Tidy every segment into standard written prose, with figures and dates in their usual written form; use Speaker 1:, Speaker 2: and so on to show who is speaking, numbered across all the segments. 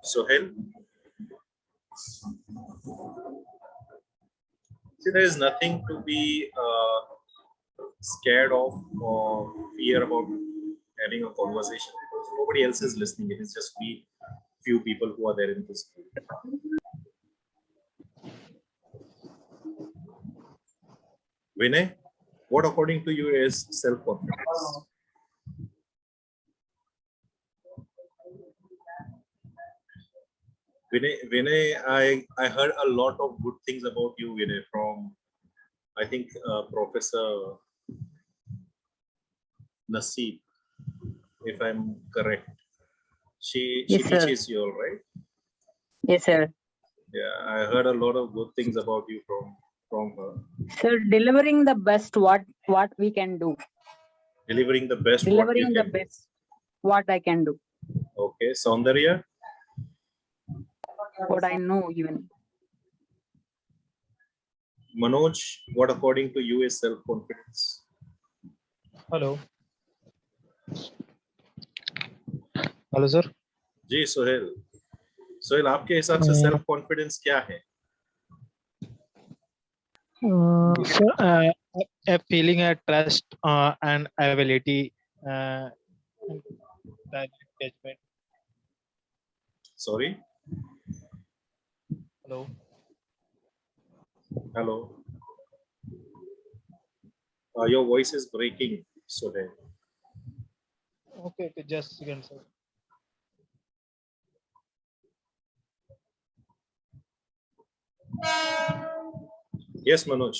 Speaker 1: Sohail? See, there is nothing to be scared of or fear about having a conversation because nobody else is listening. It is just we, few people who are there in this group. Vinay, what according to you is self-confidence? Vinay, I heard a lot of good things about you, Vinay, from I think Professor Naseeb, if I'm correct. She
Speaker 2: Yes, sir.
Speaker 1: teaches you all right.
Speaker 2: Yes, sir.
Speaker 1: Yeah, I heard a lot of good things about you from her.
Speaker 2: Sir, delivering the best what we can do.
Speaker 1: Delivering the best what you
Speaker 2: Delivering the
Speaker 1: can.
Speaker 2: best what I can do.
Speaker 1: Okay, Saundarya.
Speaker 2: What I know even.
Speaker 1: Manoj, what according to you is self-confidence?
Speaker 3: Hello hello sir
Speaker 1: ji Sohail, Sohail आपके हिसाब से self confidence क्या है?
Speaker 3: Sir a feeling a trust and ability and judgment.
Speaker 1: Sorry.
Speaker 3: Hello.
Speaker 1: Hello. Your voice is breaking, Sohail.
Speaker 3: Okay, just a second, sir.
Speaker 1: Yes, Manoj.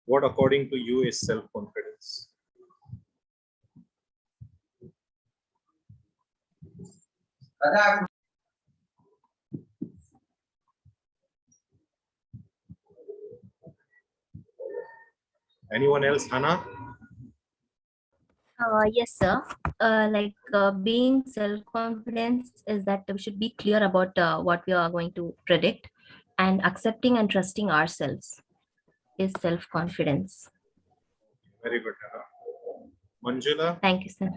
Speaker 1: What according to you is self-confidence? Anyone else, Hannah?
Speaker 4: Yes, sir. Being self-confidence is that we should be clear about what we are going to predict, and accepting and trusting ourselves is self-confidence.
Speaker 1: Very good, Hannah. Manjula?
Speaker 4: Thank you, sir.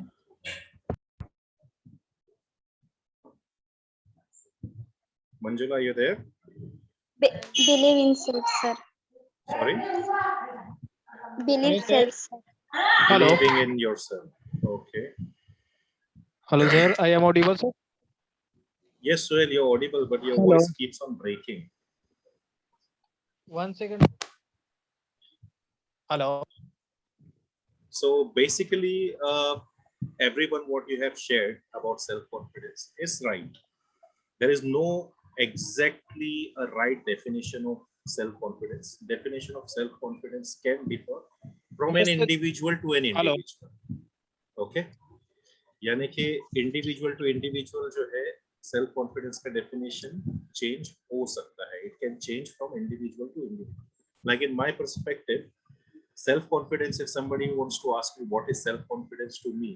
Speaker 1: Manjula, are you there?
Speaker 5: Believe in self, sir.
Speaker 1: Sorry?
Speaker 5: Believe self, sir.
Speaker 3: Hello.
Speaker 1: Believing in yourself. Okay.
Speaker 3: Hello, sir. I am audible, sir.
Speaker 1: Yes, Sohail, you're audible, but your
Speaker 3: Hello.
Speaker 1: voice keeps on breaking.
Speaker 3: 1 second. Hello.
Speaker 1: So basically, everyone what you have shared about self-confidence is right. There is no exactly a right definition of self-confidence. Definition of self-confidence can differ from an
Speaker 3: Yes, sir.
Speaker 1: individual to an
Speaker 3: Hello.
Speaker 1: individual. Okay? यानी कि individual to individual जो है self confidence का definition change हो सकता है. It can change from individual to individual. Like in my perspective, self-confidence, if somebody wants to ask me what is self-confidence to me,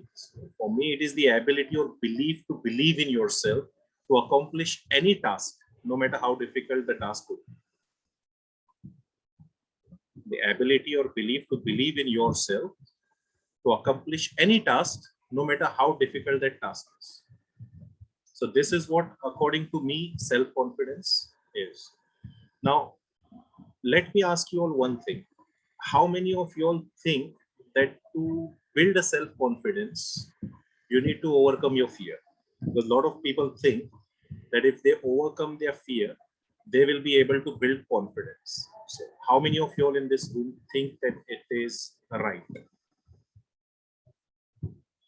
Speaker 1: for me it is the ability or belief to believe in yourself to accomplish any task, no matter how difficult the task would be. The ability or belief to believe in yourself to accomplish any task, no matter how difficult that task is. So this is what, according to me, self-confidence is. Now, let me ask you all one thing. How many of you all think that to build a self-confidence, you need to overcome your fear? Because a lot of people think that if they overcome their fear, they will be able to build confidence. So how many of you all in this room think that it is right?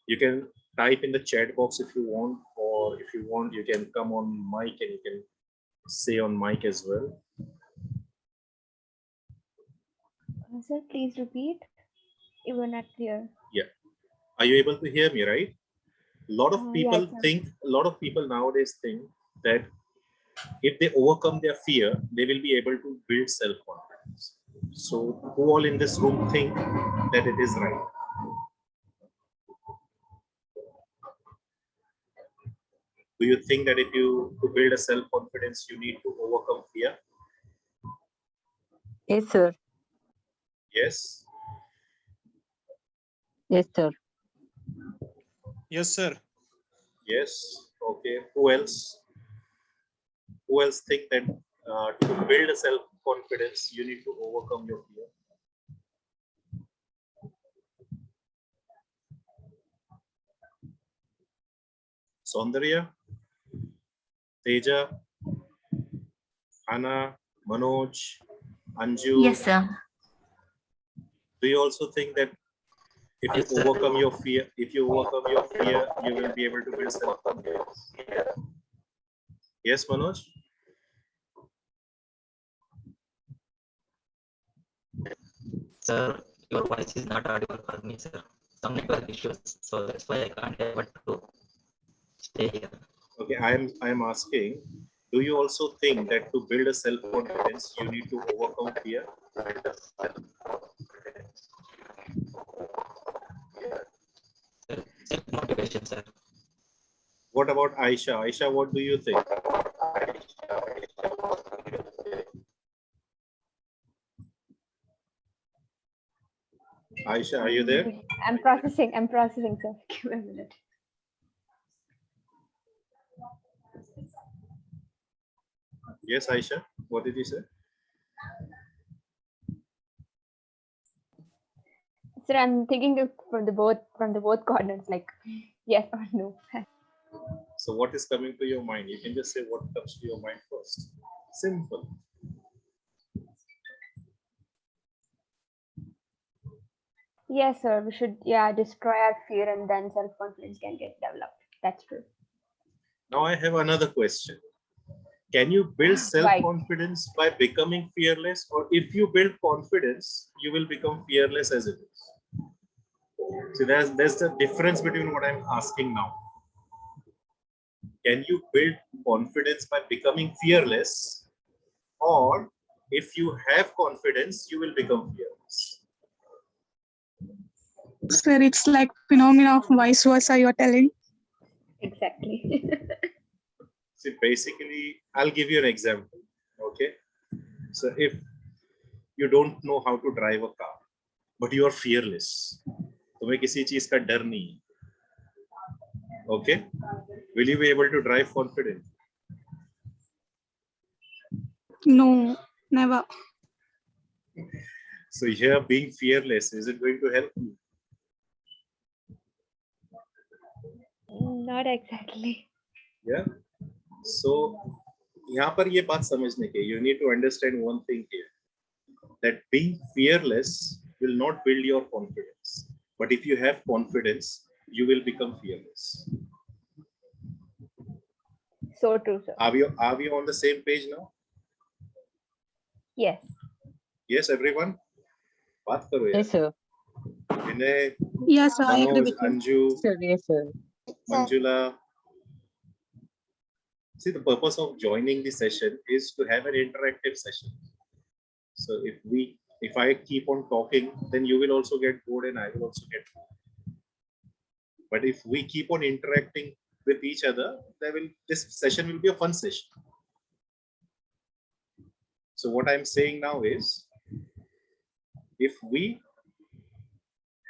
Speaker 1: You can type in the chat box if you want, or if you want, you can come on mic and you can say on mic as well.
Speaker 5: Sir, please repeat. You were not clear.
Speaker 1: Yeah. Are you able to hear me, right? A lot of people
Speaker 5: yes,
Speaker 1: think, a lot of people nowadays think that if they overcome their fear, they will be able to build self-confidence. So who all in this room think that it is right? Do you think that if you to build a self-confidence, you need to overcome fear?
Speaker 2: Yes, sir.
Speaker 1: Yes.
Speaker 2: Yes, sir.
Speaker 3: Yes, sir.
Speaker 1: Yes. Okay, who else? Who else think that to build a self-confidence, you need to overcome your fear? Saundarya, Teja, Anna, Manoj, Anju.
Speaker 4: Yes, sir.
Speaker 1: Do you also think that if you
Speaker 6: Yes, sir.
Speaker 1: overcome your fear, you will be able to build self-confidence? Yes, Manoj?
Speaker 6: Sir, your voice is not audible for me, sir. Some network issues, so that's why I can't able to stay here.
Speaker 1: Okay, I am asking, do you also think that to build a self-confidence, you need to overcome fear?
Speaker 6: Self motivation, sir.
Speaker 1: What about Aisha? Aisha, what do you think? Aisha, are you there?
Speaker 5: I'm processing, sir. Give me a minute.
Speaker 1: Yes, Aisha, what did you say?
Speaker 5: Sir, I'm thinking of from the both corners, like yes or no.
Speaker 1: So what is coming to your mind? You can just say what comes to your mind first. Simple.
Speaker 5: Yes, sir. We should, destroy our fear and then self-confidence can get developed. That's true.
Speaker 1: Now I have another question. Can you build self-confidence by becoming fearless, or if you build confidence, you will become fearless as it is? So there's the difference between what I'm asking now. Can you build confidence by becoming fearless, or if you have confidence, you will become fearless?
Speaker 7: Sir, it's like phenomena of vice versa you're telling.
Speaker 5: Exactly.
Speaker 1: See, basically, I'll give you an example. Okay. So if you don't know how to drive a car, but you are fearless, तुम्हें किसी चीज का डर नहीं है. Okay. Will you be able to drive confident?
Speaker 7: No, never.
Speaker 1: So here, being fearless, is it going to help you?
Speaker 5: Not exactly.
Speaker 1: Yeah. So यहाँ पर ये बात समझने के, you need to understand one thing here, that being fearless will not build your confidence, but if you have confidence, you will become fearless.
Speaker 5: So true, sir.
Speaker 1: Are we on the same page now?
Speaker 5: Yes.
Speaker 1: Yes, everyone. बात करो यार.
Speaker 2: Yes, sir.
Speaker 1: Vinay,
Speaker 7: Yes, sir, I agree
Speaker 1: Manoj,
Speaker 7: with you.
Speaker 1: Anju,
Speaker 2: Sir, yes, sir.
Speaker 1: Manjula. See, the purpose of joining the session is to have an interactive session. So if I keep on talking, then you will also get bored and I will also get bored. But if we keep on interacting with each other, this session will be a fun session. So what I'm saying now is, if we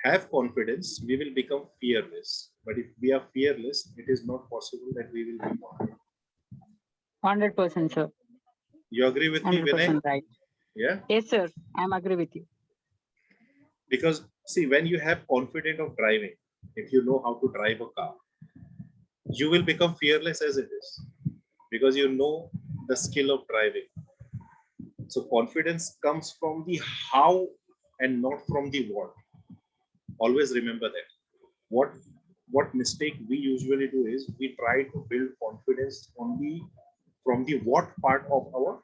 Speaker 1: have confidence, we will become fearless. But if we are fearless, it is not possible that we will be confident.
Speaker 2: 100%, sir.
Speaker 1: You agree with me, Vinay?
Speaker 2: 100% right.
Speaker 1: Yeah.
Speaker 2: Yes, sir. I'm agree with you.
Speaker 1: Because see, when you have confidence of driving, if you know how to drive a car, you will become fearless as it is, because you know the skill of driving. So confidence comes from the how and not from the what. Always remember that. What mistake we usually do is we try to build confidence only from the what part of our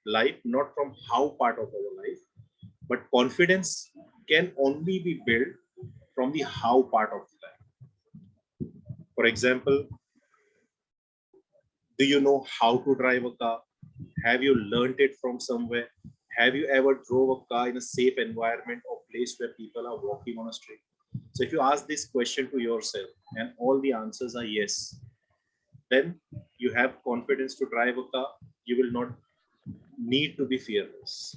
Speaker 1: life, not from how part of our life. But confidence can only be built from the how part of life. For example, do you know how to drive a car? Have you learned it from somewhere? Have you ever drove a car in a safe environment or place where people are walking on a street? So if you ask this question to yourself and all the answers are yes, then you have confidence to drive a car. You will not need to be fearless.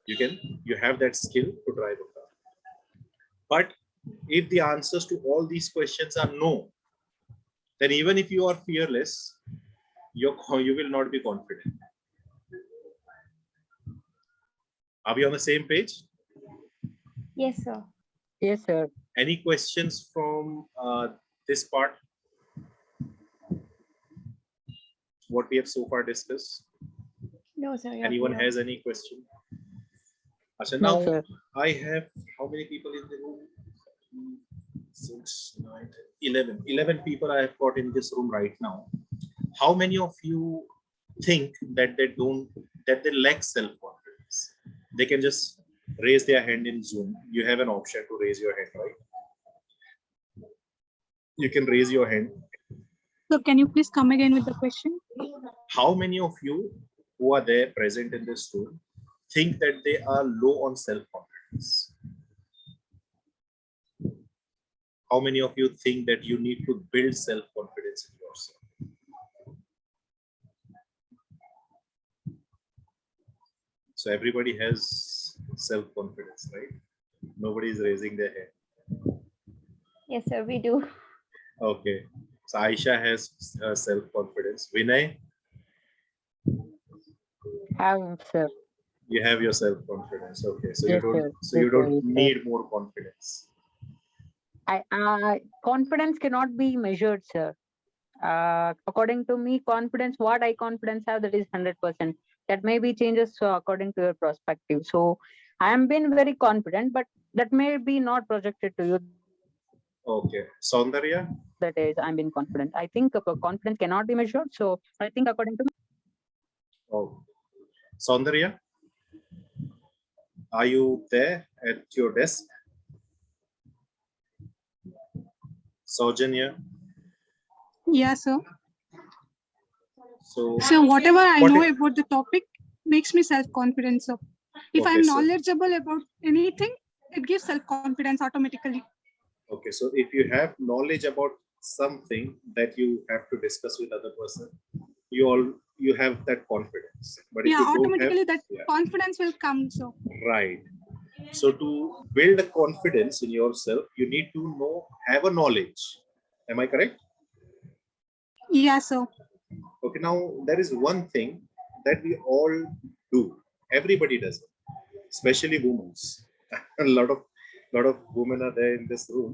Speaker 1: You have that skill to drive a car. But if the answers to all these questions are no, then even if you are fearless, you will not be confident. Are we on the same page?
Speaker 5: Yes, sir.
Speaker 2: Yes, sir.
Speaker 1: Any questions from this part? What we have so far discussed?
Speaker 5: No, sir. you're
Speaker 1: Anyone
Speaker 5: clear.
Speaker 1: has any question? Asha,
Speaker 2: No,
Speaker 1: now
Speaker 2: sir.
Speaker 1: I have how many people in the room? 6, 9, 11. 11 people I have got in this room right now. How many of you think that they lack self-confidence? They can just raise their hand in Zoom. You have an option to raise your hand, right? You can raise your hand.
Speaker 7: So can you please come again with the question?
Speaker 1: How many of you who are there present in this room think that they are low on self-confidence? How many of you think that you need to build self-confidence in yourself? So everybody has self-confidence, right? Nobody is raising their hand.
Speaker 5: Yes, sir. We do.
Speaker 1: Okay. So Aisha has her self-confidence. Vinay,
Speaker 2: Have, sir.
Speaker 1: you have your self-confidence. Okay. So
Speaker 2: Yes, sir.
Speaker 1: you
Speaker 2: Yes, sir.
Speaker 1: don't
Speaker 2: Yes, sir.
Speaker 1: need more confidence.
Speaker 2: Confidence cannot be measured, sir. According to me, confidence, what I confidence have, that is 100%. That may be changes according to your perspective. So I am being very confident, but that may be not projected to you.
Speaker 1: Okay. Saundarya?
Speaker 2: That is, I'm being confident. I think confidence cannot be measured. So I think according to me,
Speaker 1: Oh. Saundarya? Are you there at your desk? Saujanya?
Speaker 7: Yeah, sir.
Speaker 1: So,
Speaker 7: So whatever I
Speaker 1: What
Speaker 7: know
Speaker 1: i-
Speaker 7: about the topic makes me self-confident. So if
Speaker 1: Okay,
Speaker 7: I'm
Speaker 1: so-
Speaker 7: knowledgeable about anything, it gives self-confidence automatically.
Speaker 1: okay, so if you have knowledge about something that you have to discuss with other person, you have that confidence. But if
Speaker 7: Yeah,
Speaker 1: you don't
Speaker 7: automatically
Speaker 1: have,
Speaker 7: that
Speaker 1: yeah,
Speaker 7: confidence will come. So
Speaker 1: right. So to build a confidence in yourself, you need to have a knowledge. Am I correct?
Speaker 7: yeah, so
Speaker 1: Okay, now there is one thing that we all do. Everybody does it, especially women. A lot of women are there in this room,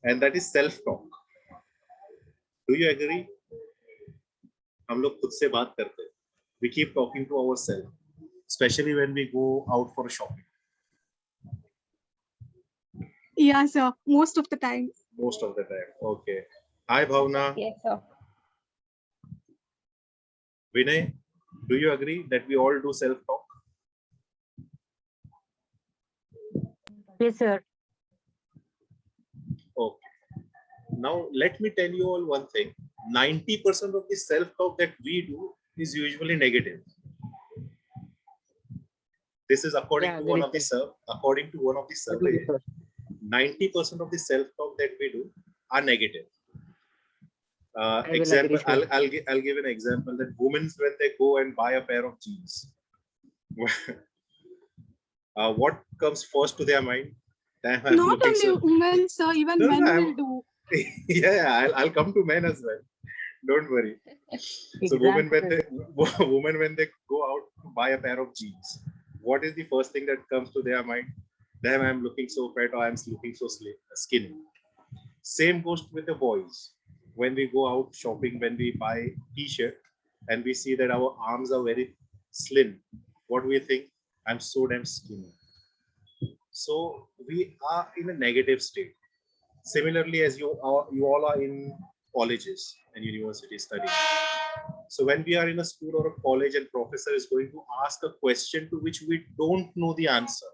Speaker 1: and that is self-talk. Do you agree? हम लोग खुद से बात करते हैं. We keep talking to ourselves, especially when we go out for shopping.
Speaker 7: yeah, so most of the time.
Speaker 1: Most of the time. Okay. Hi, Bhavna.
Speaker 5: Yes, sir.
Speaker 1: Vinay, do you agree that we all do self-talk?
Speaker 2: yes, sir.
Speaker 1: Okay. Now, let me tell you all one thing. 90% of the self-talk that we do is usually negative. This is according
Speaker 2: Yeah,
Speaker 1: to
Speaker 2: very
Speaker 1: one of the
Speaker 2: true.
Speaker 1: according to one of the survey.
Speaker 2: Agree, sir.
Speaker 1: 90% of the self-talk that we do are negative.
Speaker 2: I will
Speaker 1: Example,
Speaker 2: agree, sir.
Speaker 1: I'll give an example that women, when they go and buy a pair of jeans, what comes first to their mind? Damn, I'm
Speaker 7: Not
Speaker 1: looking
Speaker 7: only
Speaker 1: so.
Speaker 7: women, so even
Speaker 1: No,
Speaker 7: men
Speaker 1: no,
Speaker 7: will do.
Speaker 1: yeah, I'll come to men as well. Don't worry. So women when they go out to buy a pair of jeans, what is the first thing that comes to their mind? Damn, I'm looking so fat, or I'm looking so skinny. Same goes with the boys. When we go out shopping, when we buy t-shirt and we see that our arms are very slim, what do we think? I'm so damn skinny. So we are in a negative state. Similarly, as you all are in colleges and universities studying. So when we are in a school or a college and professor is going to ask a question to which we don't know the answer,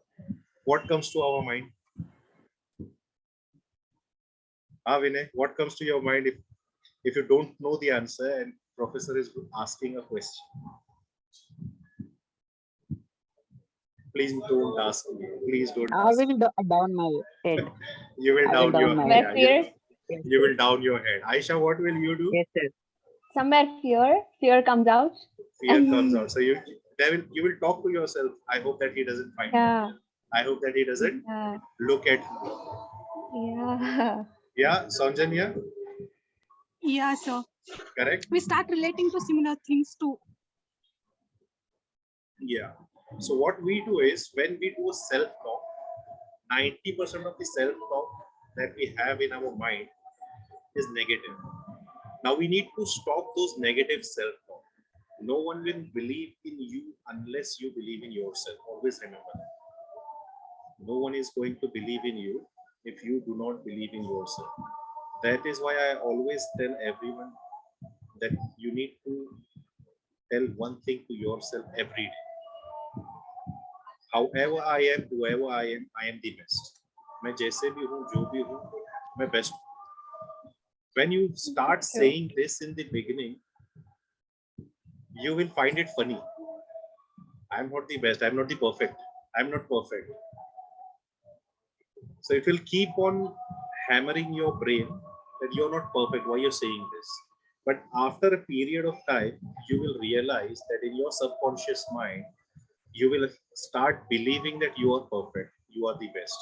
Speaker 1: what comes to our mind? Vinay, what comes to your mind if you don't know the answer and professor is asking a question? Please don't ask me. Please don't
Speaker 2: I
Speaker 1: ask.
Speaker 2: will down my head.
Speaker 1: You will
Speaker 2: I will
Speaker 1: down your
Speaker 2: down my
Speaker 1: head.
Speaker 5: Somewhere
Speaker 1: Yeah,
Speaker 5: fear,
Speaker 1: you will down your head. Aisha, what will you do?
Speaker 2: Yes, sir.
Speaker 5: somewhere fear comes out.
Speaker 1: Fear
Speaker 5: And-
Speaker 1: comes out. So you will talk to yourself. I hope that he doesn't find
Speaker 5: Yeah.
Speaker 1: me. I hope that he doesn't
Speaker 5: Yeah.
Speaker 1: look at me.
Speaker 5: Yeah.
Speaker 1: Yeah, Sanjanya?
Speaker 7: Yeah, sir.
Speaker 1: Correct?
Speaker 7: We start relating to similar things too.
Speaker 1: Yeah. So what we do is when we do a self-talk, 90% of the self-talk that we have in our mind is negative. Now we need to stop those negative self-talk. No one will believe in you unless you believe in yourself. Always remember that. No one is going to believe in you if you do not believe in yourself. That is why I always tell everyone that you need to tell one thing to yourself every day. However I am, whoever I am the best. मैं जैसे भी हूँ, जो भी हूँ, मैं best हूँ. When you start saying this in the beginning, you will find it funny. I'm not the best. I'm not the perfect. I'm not perfect. So it will keep on hammering your brain that you're not perfect. Why you're saying this? But after a period of time, you will realize that in your subconscious mind, you will start believing that you are perfect. You are the best.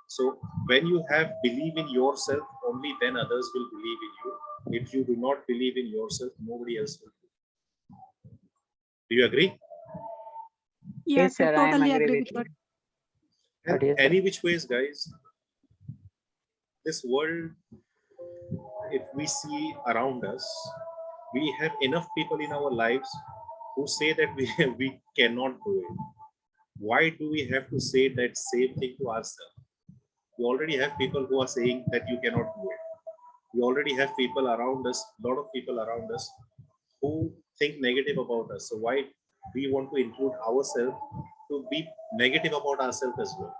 Speaker 1: So when you have believe in yourself, only then others will believe in you. If you do not believe in yourself, nobody else will. Do you agree?
Speaker 7: Yes,
Speaker 2: sir, I am
Speaker 7: totally
Speaker 2: agree
Speaker 7: agree
Speaker 2: with
Speaker 7: with what.
Speaker 1: And
Speaker 2: yes, sir.
Speaker 1: any which ways, guys, this world, if we see around us, we have enough people in our lives who say that we cannot do it. Why do we have to say that same thing to ourselves? We already have people who are saying that you cannot do it. We already have people around us, a lot of people around us who think negative about us. So why we want to include ourselves to be negative about ourselves as well?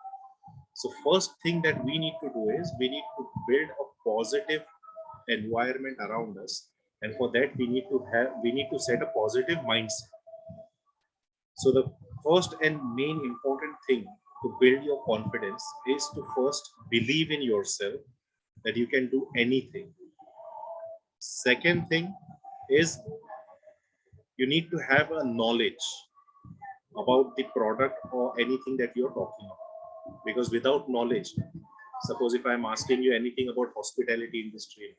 Speaker 1: So first thing that we need to do is we need to build a positive environment around us, and for that we need to set a positive mindset. So the first and main important thing to build your confidence is to first believe in yourself that you can do anything. Second thing is you need to have a knowledge about the product or anything that you're talking about, because without knowledge, suppose if I'm asking you anything about hospitality industry,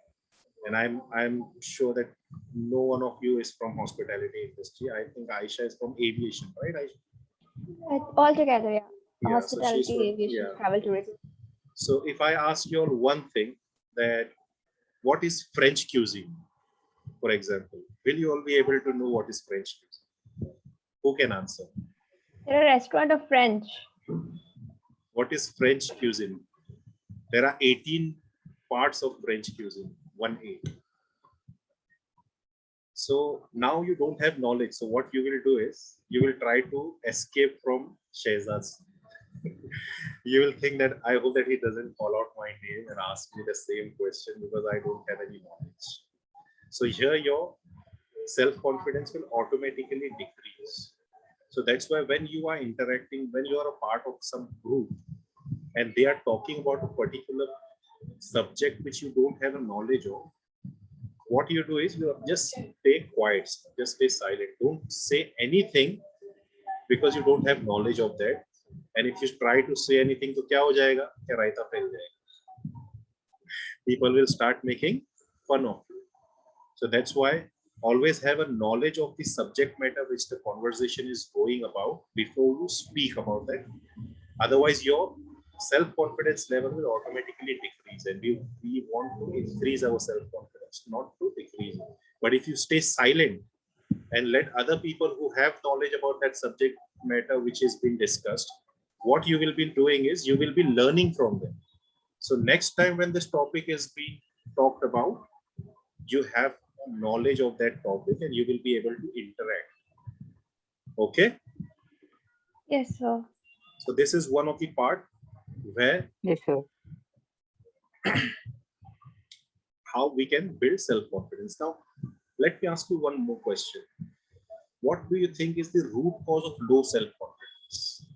Speaker 1: and I'm sure that no one of you is from hospitality industry. I think Aisha is from aviation, right, Aisha?
Speaker 5: All together, yeah.
Speaker 1: Yeah, so she's
Speaker 5: Hospitality,
Speaker 1: from,
Speaker 5: aviation,
Speaker 1: yeah.
Speaker 5: travel, tourism.
Speaker 1: So if I ask you all one thing, that what is French cuisine, for example, will you all be able to know what is French cuisine? Who can answer?
Speaker 5: There are restaurant of French.
Speaker 1: What is French cuisine? There are 18 parts of French cuisine, 1/8. So now you don't have knowledge. So what you will do is you will try to escape from Shehzad's. You will think that I hope that he doesn't call out my name and ask me the same question because I don't have any knowledge. So here your self-confidence will automatically decrease. So that's why when you are interacting, when you are a part of some group and they are talking about a particular subject which you don't have a knowledge of, what you do is you just stay quiet, just stay silent. Don't say anything because you don't have knowledge of that. And if you try to say anything, तो क्या हो जाएगा? क्या रायता फैल जाएगा? People will start making fun of you. So that's why always have a knowledge of the subject matter which the conversation is going about before you speak about that. Otherwise, your self-confidence level will automatically decrease, and we want to increase our self-confidence, not to decrease. But if you stay silent and let other people who have knowledge about that subject matter which is being discussed, what you will be doing is you will be learning from them. So next time when this topic is being talked about, you have knowledge of that topic and you will be able to interact. Okay?
Speaker 5: Yes, sir.
Speaker 1: So this is one of the part where
Speaker 2: Yes, sir.
Speaker 1: how we can build self-confidence. Now, let me ask you one more question. What do you think is the root cause of low self-confidence?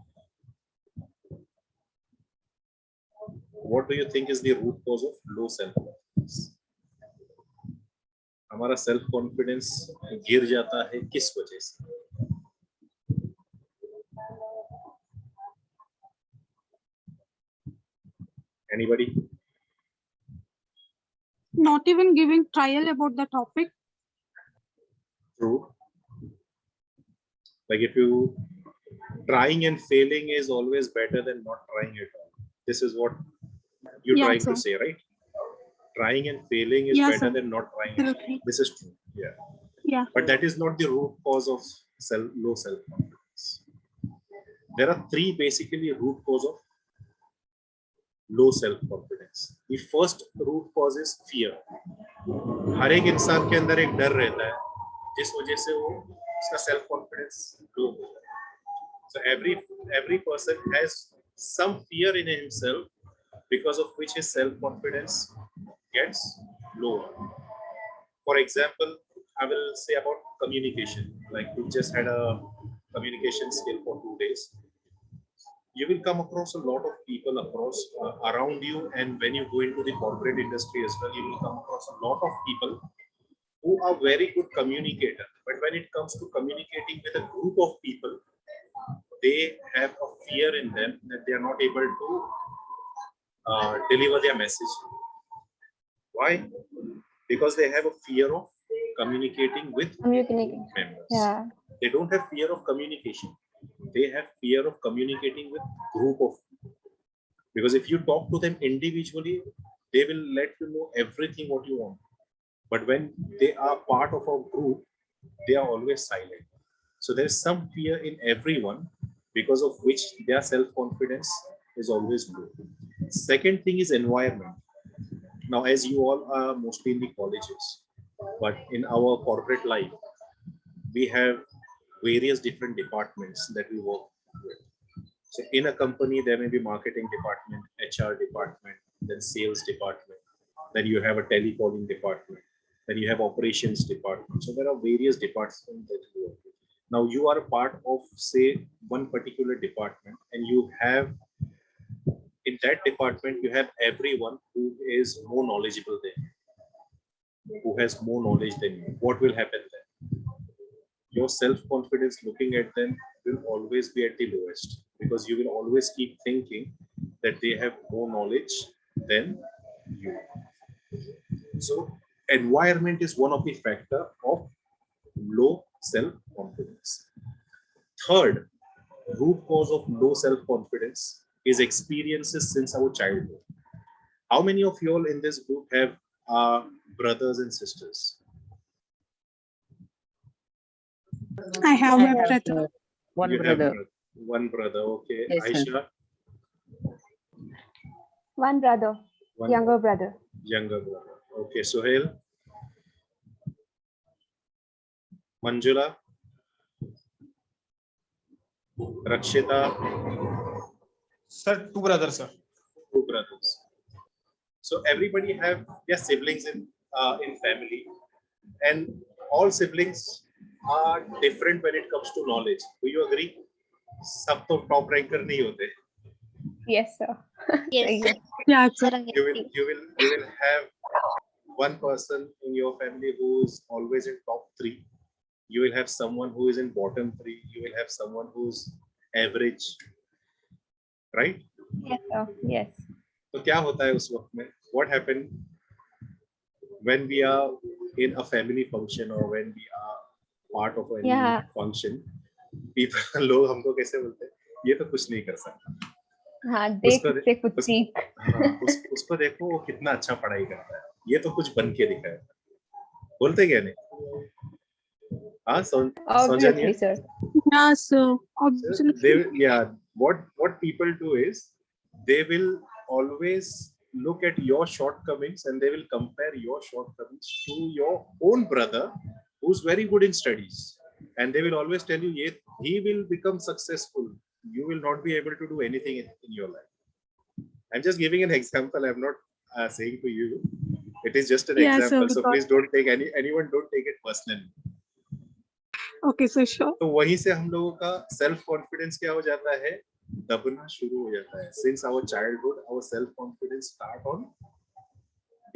Speaker 1: What do you think is the root cause of low self-confidence? हमारा self confidence गिर जाता है किस वजह से? Anybody?
Speaker 7: Not even giving trial about the topic.
Speaker 1: True. Like if you trying and failing is always better than not trying at all. This is what you're
Speaker 7: Yeah,
Speaker 1: trying to
Speaker 7: sir.
Speaker 1: say, right? Trying and failing is
Speaker 7: Yeah,
Speaker 1: better
Speaker 7: sir.
Speaker 1: than not trying at all.
Speaker 7: Absolutely.
Speaker 1: This is true. Yeah.
Speaker 7: Yeah.
Speaker 1: But that is not the root cause of low self-confidence. There are three basically root cause of low self-confidence. The first root cause is fear. हर एक इंसान के अंदर एक डर रहता है जिस वजह से वो उसका सेल्फ कॉन्फिडेंस लो हो जाता है. So every person has some fear in himself because of which his self-confidence gets lower. For example, I will say about communication. Like we just had a communication skill for 2 days. You will come across a lot of people around you, and when you go into the corporate industry as well, you will come across a lot of people who are very good communicators. But when it comes to communicating with a group of people, they have a fear in them that they are not able to deliver their message. Why? Because they have a fear of communicating with
Speaker 5: Communicating.
Speaker 1: members.
Speaker 5: Yeah.
Speaker 1: They don't have fear of communication. They have fear of communicating with group of people. Because if you talk to them individually, they will let you know everything what you want. But when they are part of a group, they are always silent. So there is some fear in everyone because of which their self-confidence is always low. Second thing is environment. Now, as you all are mostly in the colleges, but in our corporate life, we have various different departments that we work with. So in a company, there may be marketing department, HR department, then sales department, then you have a telecalling department, then you have operations department. So there are various departments that you work with. Now you are a part of, say, one particular department, and you have, in that department, you have everyone who is more knowledgeable than you, who has more knowledge than you. What will happen then? Your self-confidence looking at them will always be at the lowest, because you will always keep thinking that they have more knowledge than you. So environment is one of the factor of low self-confidence. Third root cause of low self-confidence is experiences since our childhood. How many of you all in this group have brothers and sisters?
Speaker 7: I have
Speaker 2: I
Speaker 7: a
Speaker 2: have,
Speaker 7: brother.
Speaker 2: one
Speaker 1: You have
Speaker 2: brother.
Speaker 1: one brother. Okay.
Speaker 2: Yes, sir.
Speaker 1: Aisha,
Speaker 5: One brother,
Speaker 1: one
Speaker 5: younger brother.
Speaker 1: younger brother. Okay. Sohail, Manjula, Rakshita,
Speaker 3: Sir, two brothers, sir.
Speaker 1: two brothers. So everybody have their siblings in family, and all siblings are different when it comes to knowledge. Do you agree? सब तो top ranker नहीं होते.
Speaker 5: Yes, sir.
Speaker 8: Yes,
Speaker 5: Same.
Speaker 8: sir.
Speaker 7: Yeah, sir.
Speaker 8: Sir, I
Speaker 1: You will have one person in your family who is always in top 3. You will have someone who is in bottom 3. You will have someone who's average, right?
Speaker 5: Yes, sir. Yes.
Speaker 1: तो क्या होता है उस वक्त में? What happened when we are in a family function or when we are part of any
Speaker 5: Yeah.
Speaker 1: function? People लोग हमको कैसे बोलते हैं? ये तो कुछ नहीं कर सकता.
Speaker 5: हाँ, देख
Speaker 1: उसको-
Speaker 5: से कुछ
Speaker 1: उस-
Speaker 5: सीख.
Speaker 1: हाँ, उसको देखो वो कितना अच्छा पढ़ाई करता है. ये तो कुछ बन के दिखाया. बोलते क्या नहीं? हाँ,
Speaker 5: Obviously, sir.
Speaker 7: Yeah, so
Speaker 1: So
Speaker 7: absolutely.
Speaker 1: what people do is they will always look at your shortcomings and they will compare your shortcomings to your own brother who's very good in studies, and they will always tell you, yeah, he will become successful, you will not be able to do anything in your life. I'm just giving an example. I'm not saying to you, it is just an
Speaker 7: Yeah, so
Speaker 1: example, so
Speaker 7: because-
Speaker 1: please don't take anyone don't take it personally.
Speaker 7: Okay, so sure.
Speaker 1: तो वहीं से हम लोगों का self confidence क्या हो जाता है, दबना शुरू हो जाता है. Since our childhood, our self confidence start on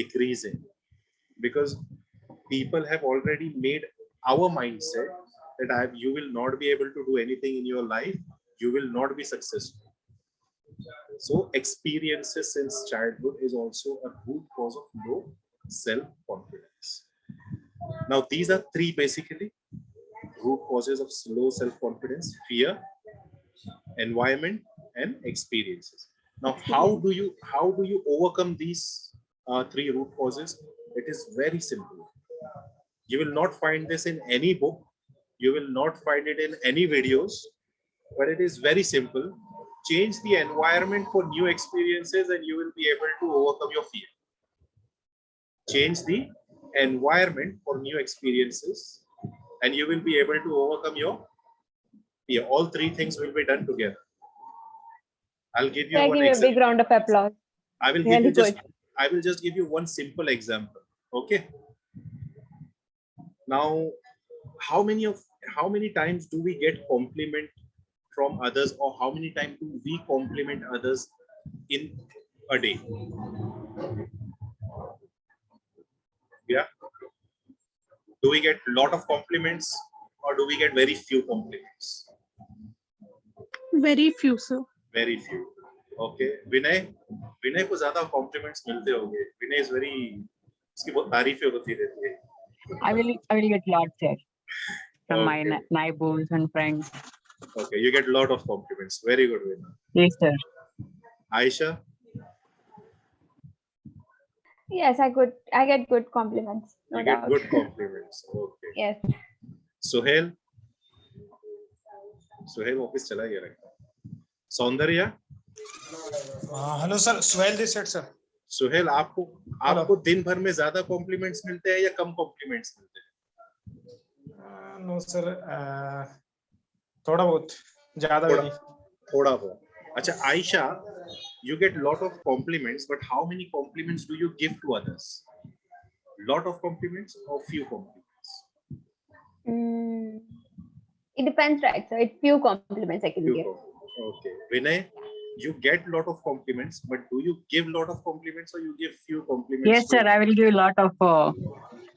Speaker 1: decreasing, because people have already made our mindset that you will not be able to do anything in your life, you will not be successful. So experiences since childhood is also a root cause of low self-confidence. Now, these are three basically root causes of low self-confidence: fear, environment, and experiences. Now, how do you overcome these three root causes? It is very simple. You will not find this in any book. You will not find it in any videos, but it is very simple. Change the environment for new experiences and you will be able to overcome your fear. Change the environment for new experiences and you will be able to overcome your fear. All three things will be done together. I'll give you
Speaker 5: I
Speaker 1: one
Speaker 5: give you a
Speaker 1: example.
Speaker 5: big round of applause.
Speaker 1: I will
Speaker 5: Really
Speaker 1: give you
Speaker 5: good.
Speaker 1: I will just give you one simple example. Okay. Now, how many times do we get compliment from others, or how many times do we compliment others in a day? Yeah. Do we get a lot of compliments or do we get very few compliments?
Speaker 7: Very few, sir.
Speaker 1: Very few. Okay. विनय को ज्यादा compliments मिलते होंगे. विनय is very, उसकी बहुत तारीफें होती रहती है.
Speaker 2: I will get lots, sir, from my
Speaker 1: Okay.
Speaker 2: neighbors and friends.
Speaker 1: Okay, you get a lot of compliments. Very good, Vinay.
Speaker 2: Yes, sir.
Speaker 1: Aisha,
Speaker 5: Yes, I get good compliments, no
Speaker 1: you get
Speaker 5: doubt.
Speaker 1: good compliments. Okay.
Speaker 5: Yes.
Speaker 1: Suhail office चला गया लगता है. Soundarya,
Speaker 3: Hello, sir. Swell this set, sir.
Speaker 1: Suhail आपको दिन भर में ज्यादा compliments मिलते हैं या कम कॉम्प्लीमेंट्स मिलते हैं?
Speaker 3: No, sir. थोड़ा बहुत, ज्यादा नहीं.
Speaker 1: थोड़ा बहुत. अच्छा, Ayesha, you get lot of compliments, but how many compliments do you give to others? Lot of compliments or few compliments?
Speaker 5: It depends, right? So it's few compliments I can
Speaker 1: Few
Speaker 5: give.
Speaker 1: compliments. Okay. Vinay, you get lot of compliments, but do you give lot of compliments or you give few compliments?
Speaker 2: Yes, sir. I will give a lot of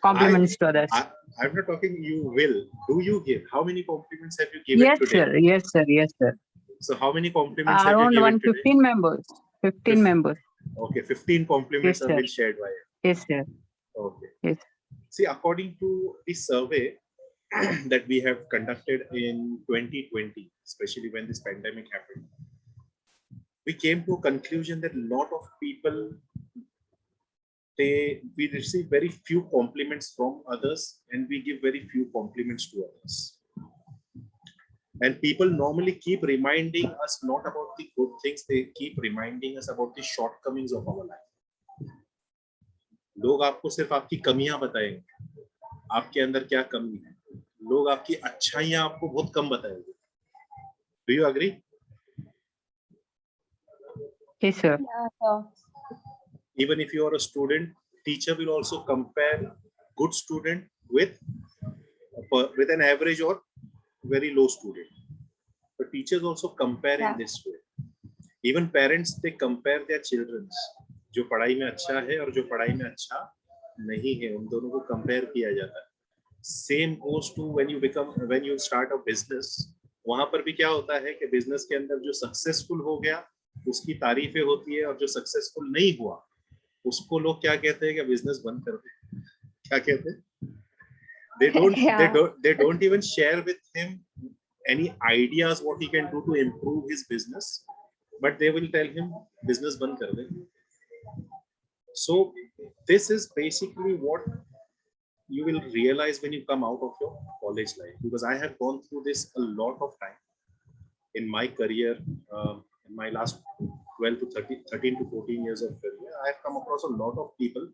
Speaker 2: compliments to others.
Speaker 1: I'm not talking you will. Do you give? How many compliments have you given
Speaker 2: Yes,
Speaker 1: today?
Speaker 2: sir. Yes, sir. Yes, sir.
Speaker 1: So how many compliments have you
Speaker 2: Around
Speaker 1: given today?
Speaker 2: 115 members. 15 members.
Speaker 1: Okay, 15 compliments
Speaker 2: Yes,
Speaker 1: have
Speaker 2: sir.
Speaker 1: been shared by you.
Speaker 2: Yes, sir.
Speaker 1: Okay.
Speaker 2: Yes.
Speaker 1: See, according to the survey that we have conducted in 2020, especially when this pandemic happened, we came to a conclusion that a lot of people, we receive very few compliments from others and we give very few compliments to others. And people normally keep reminding us not about the good things, they keep reminding us about the shortcomings of our life. लोग आपको सिर्फ आपकी कमियां बताएंगे, आपके अंदर क्या कमी है. लोग आपकी अच्छाइयां आपको बहुत कम बताएंगे. Do you agree?
Speaker 2: Yes, sir.
Speaker 5: Yeah, so
Speaker 1: Even if you are a student, teacher will also compare good student with an average or very low student. The teachers also compare in this way. Even parents, they compare their children. जो पढ़ाई में अच्छा है और जो पढ़ाई में अच्छा नहीं है, उन दोनों को compare किया जाता है. Same goes to when you start a business. वहां पर भी क्या होता है कि business के अंदर जो successful हो गया उसकी तारीफें होती है और जो successful नहीं हुआ उसको लोग क्या कहते हैं कि business बंद कर दे. क्या कहते हैं? They don't even share with him any ideas what he can do to improve his business, but they will tell him business band kar de. So this is basically what you will realize when you come out of your college life, because I have gone through this a lot of time in my career. In my last 13 to 14 years of career, I have come across a lot of people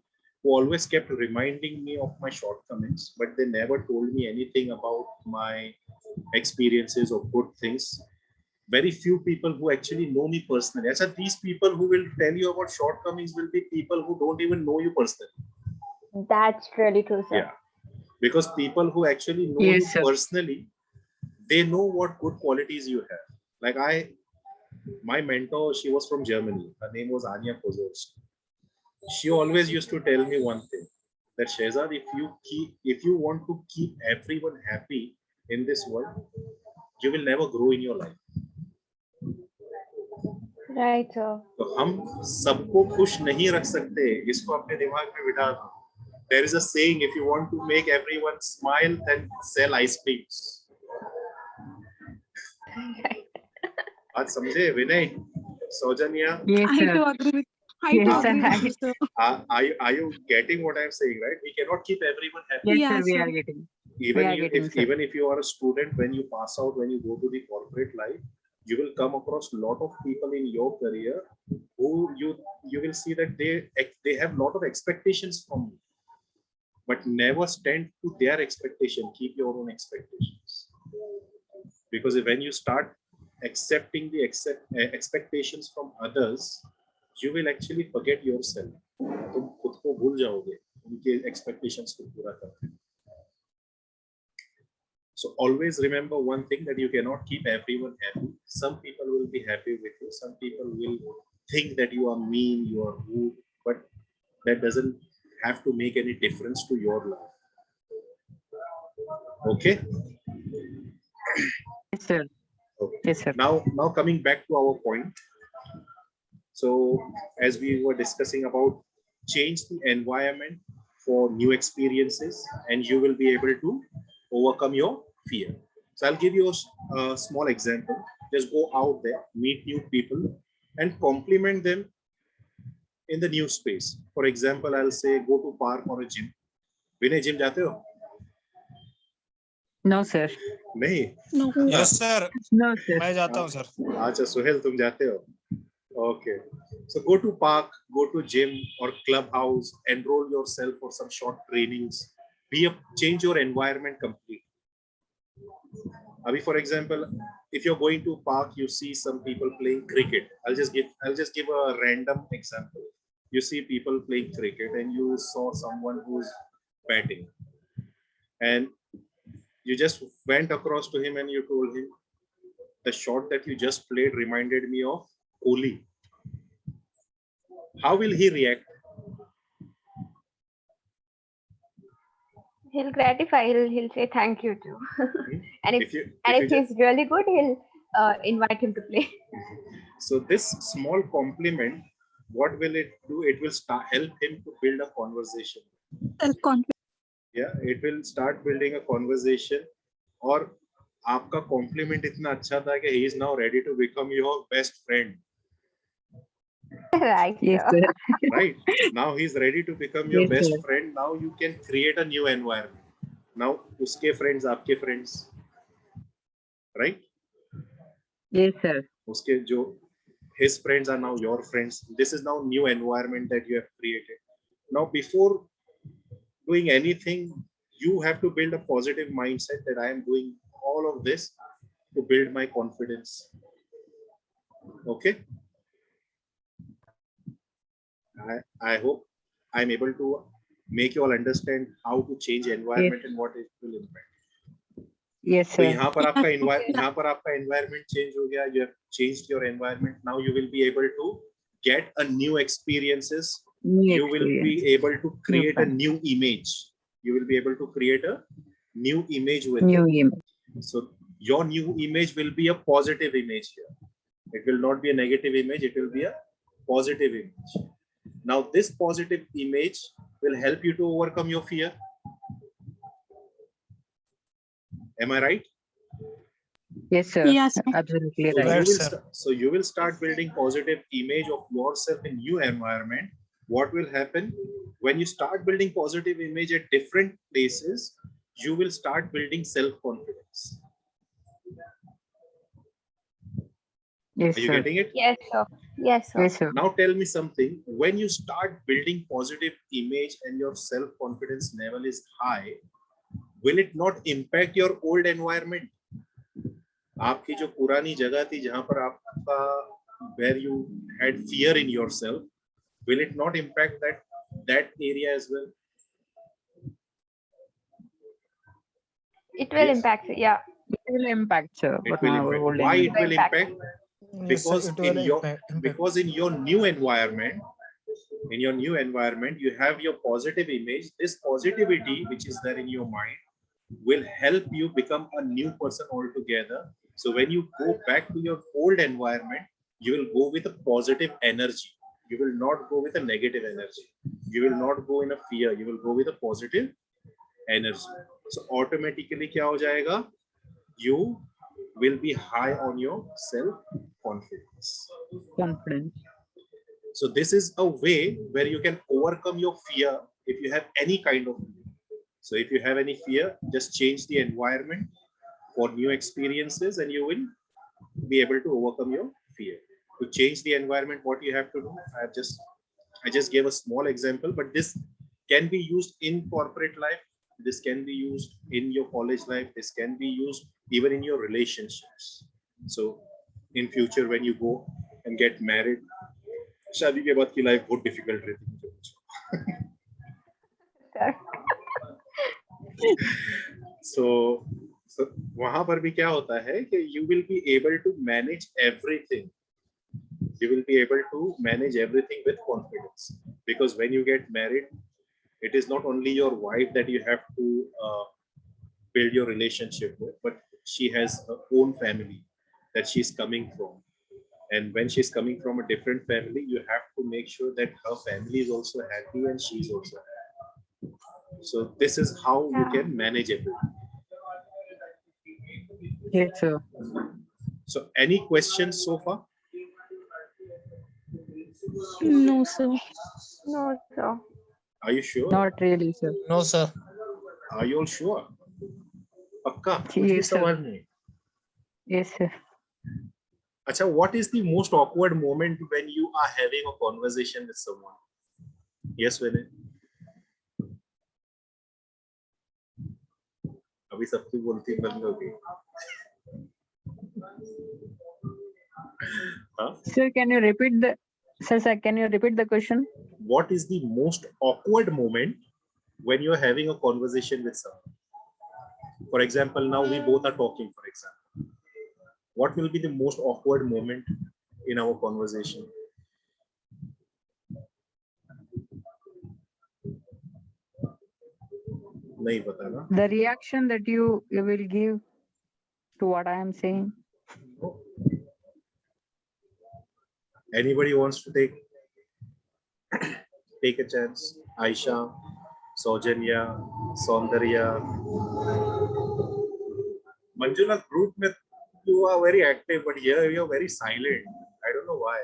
Speaker 1: who always kept reminding me of my shortcomings, but they never told me anything about my experiences or good things. Very few people who actually know me personally. As these people who will tell you about shortcomings will be people who don't even know you personally.
Speaker 5: that's really true, sir.
Speaker 1: Yeah, because people who actually know
Speaker 2: Yes,
Speaker 1: you
Speaker 2: sir.
Speaker 1: personally, they know what good qualities you have. Like my mentor, she was from Germany. Her name was Anya Kozorsk. She always used to tell me one thing, that Shehzad, if you want to keep everyone happy in this world, you will never grow in your life.
Speaker 5: Right, sir.
Speaker 1: तो हम सबको खुश नहीं रख सकते, इसको अपने दिमाग में बिठा दो. There is a saying, if you want to make everyone smile, then sell ice creams. आज समझे विनय, Saujanya?
Speaker 2: Yes,
Speaker 7: I
Speaker 2: sir.
Speaker 7: do agree with. I
Speaker 2: Yes,
Speaker 7: do
Speaker 2: sir.
Speaker 7: agree with you, sir.
Speaker 1: Are you getting what I'm saying, right? We cannot keep everyone happy.
Speaker 2: Yes,
Speaker 7: Yeah,
Speaker 2: sir. We
Speaker 7: sir.
Speaker 2: are getting.
Speaker 1: Even
Speaker 2: are
Speaker 1: you,
Speaker 2: getting,
Speaker 1: if
Speaker 2: sir.
Speaker 1: even if you are a student, when you pass out, when you go to the corporate life, you will come across a lot of people in your career who you will see that they have a lot of expectations from you, but never stand to their expectation. Keep your own expectations, because when you start accepting the expectations from others, you will actually forget yourself. तुम खुद को भूल जाओगे उनके expectations को पूरा करने. So always remember one thing, that you cannot keep everyone happy. Some people will be happy with you. Some people will think that you are mean, you are rude, but that doesn't have to make any difference to your life. Okay?
Speaker 2: Yes, sir.
Speaker 1: Okay.
Speaker 2: Yes, sir.
Speaker 1: Now coming back to our point. So as we were discussing about, change the environment for new experiences and you will be able to overcome your fear. So I'll give you a small example. Just go out there, meet new people and compliment them in the new space. For example, I'll say go to park or a gym. Vinay, gym जाते हो?
Speaker 2: No, sir.
Speaker 1: नहीं.
Speaker 7: No.
Speaker 3: Yes, sir.
Speaker 2: No, sir.
Speaker 3: मैं जाता हूँ, sir.
Speaker 1: अच्छा, सुहेल तुम जाते हो? Okay. So go to park, go to gym or clubhouse, enroll yourself for some short trainings. Change your environment completely. Abhi, for example, if you're going to park, you see some people playing cricket. I'll just give a random example. You see people playing cricket and you saw someone who's batting, and you just went across to him and you told him, the shot that you just played reminded me of Kohli. How will he react?
Speaker 5: He'll gratify. He'll say thank you too. and if
Speaker 1: If you
Speaker 5: he's really good, he'll invite him to play.
Speaker 1: So this small compliment, what will it do? It will help him to build a conversation.
Speaker 7: Confidence.
Speaker 1: Yeah, it will start building a conversation. और आपका compliment इतना अच्छा था कि he is now ready to become your best friend.
Speaker 5: Right.
Speaker 2: Yes,
Speaker 5: sir.
Speaker 2: sir.
Speaker 1: Right. Now he's ready to become your
Speaker 2: Yes,
Speaker 1: best
Speaker 2: sir.
Speaker 1: friend. Now you can create a new environment. Now उसके friends आपके friends. Right?
Speaker 2: Yes, sir.
Speaker 1: उसके जो his friends are now your friends. This is now new environment that you have created. Now before doing anything, you have to build a positive mindset that I am doing all of this to build my confidence. Okay. I hope I'm able to make you all understand how to change environment and what it will impact.
Speaker 2: Yes,
Speaker 1: So
Speaker 2: sir.
Speaker 1: यहाँ पर आपका environment change हो गया. You have changed your environment. Now you will be able to get a new experiences. You will be able to create a new image. You will be able to create a new image with
Speaker 2: New
Speaker 1: it.
Speaker 2: image.
Speaker 1: So your new image will be a positive image here. It will not be a negative image. It will be a positive image. Now this positive image will help you to overcome your fear. Am I right?
Speaker 2: Yes, sir.
Speaker 7: Yes, sir.
Speaker 2: Absolutely
Speaker 1: So
Speaker 2: right.
Speaker 1: you will start building positive image of yourself in new environment. What will happen when you start building positive image at different places? You will start building self-confidence.
Speaker 2: Yes,
Speaker 1: Are you
Speaker 2: sir.
Speaker 1: getting it?
Speaker 5: Yes, sir. Yes, sir.
Speaker 2: Yes, sir.
Speaker 1: Now tell me something. When you start building positive image and your self-confidence level is high, will it not impact your old environment? आपकी जो पुरानी जगह थी जहां पर आपका where you had fear in yourself, will it not impact that area as well?
Speaker 5: It will
Speaker 1: Yes.
Speaker 5: impact. Yeah.
Speaker 2: It will impact, sir.
Speaker 1: It will impact. Why it will impact?
Speaker 3: Yes, sir,
Speaker 1: Because
Speaker 3: it will impact.
Speaker 1: because in your new environment, you have your positive image. This positivity which is there in your mind will help you become a new person altogether. So when you go back to your old environment, you will go with a positive energy. You will not go with a negative energy. You will not go in a fear, you will go with a positive energy. So automatically क्या हो जाएगा? You will be high on your self confidence.
Speaker 2: Confidence.
Speaker 1: So this is a way where you can overcome your fear if you have any kind of fear. So if you have any fear, just change the environment for new experiences and you will be able to overcome your fear. To change the environment, what you have to do, I just gave a small example, but this can be used in corporate life. This can be used in your college life. This can be used even in your relationships. So in future, when you go and get married, शादी के बाद की life बहुत difficult रहती है मुझे. So वहां पर भी क्या होता है कि you will be able to manage everything. You will be able to manage everything with confidence, because when you get married, it is not only your wife that you have to build your relationship with, but she has her own family that she's coming from. And when she's coming from a different family, you have to make sure that her family is also happy and she's also happy. So this is how you can manage everything.
Speaker 2: Yes, sir.
Speaker 1: So any questions so far?
Speaker 7: No, sir.
Speaker 5: No, sir.
Speaker 1: Are you sure?
Speaker 2: Not really, sir.
Speaker 3: No, sir.
Speaker 1: Are you all sure? पक्का कुछ भी
Speaker 2: Yes, sir.
Speaker 1: सवाल नहीं.
Speaker 2: Yes, sir.
Speaker 1: Acha, what is the most awkward moment when you are having a conversation with someone? Yes, Vinay. अभी सबकी बोलती बंद हो गई. हाँ?
Speaker 2: Sir, can you repeat the? Sir, can you repeat the question?
Speaker 1: What is the most awkward moment when you are having a conversation with someone? For example, now we both are talking, for example. What will be the most awkward moment in our conversation? नहीं पता ना.
Speaker 2: The reaction that you will give to what I am saying.
Speaker 1: Anybody wants to take a chance? Aisha, Saujanya, Saundarya, Manjula, group में you are very active, but here you are very silent. I don't know why.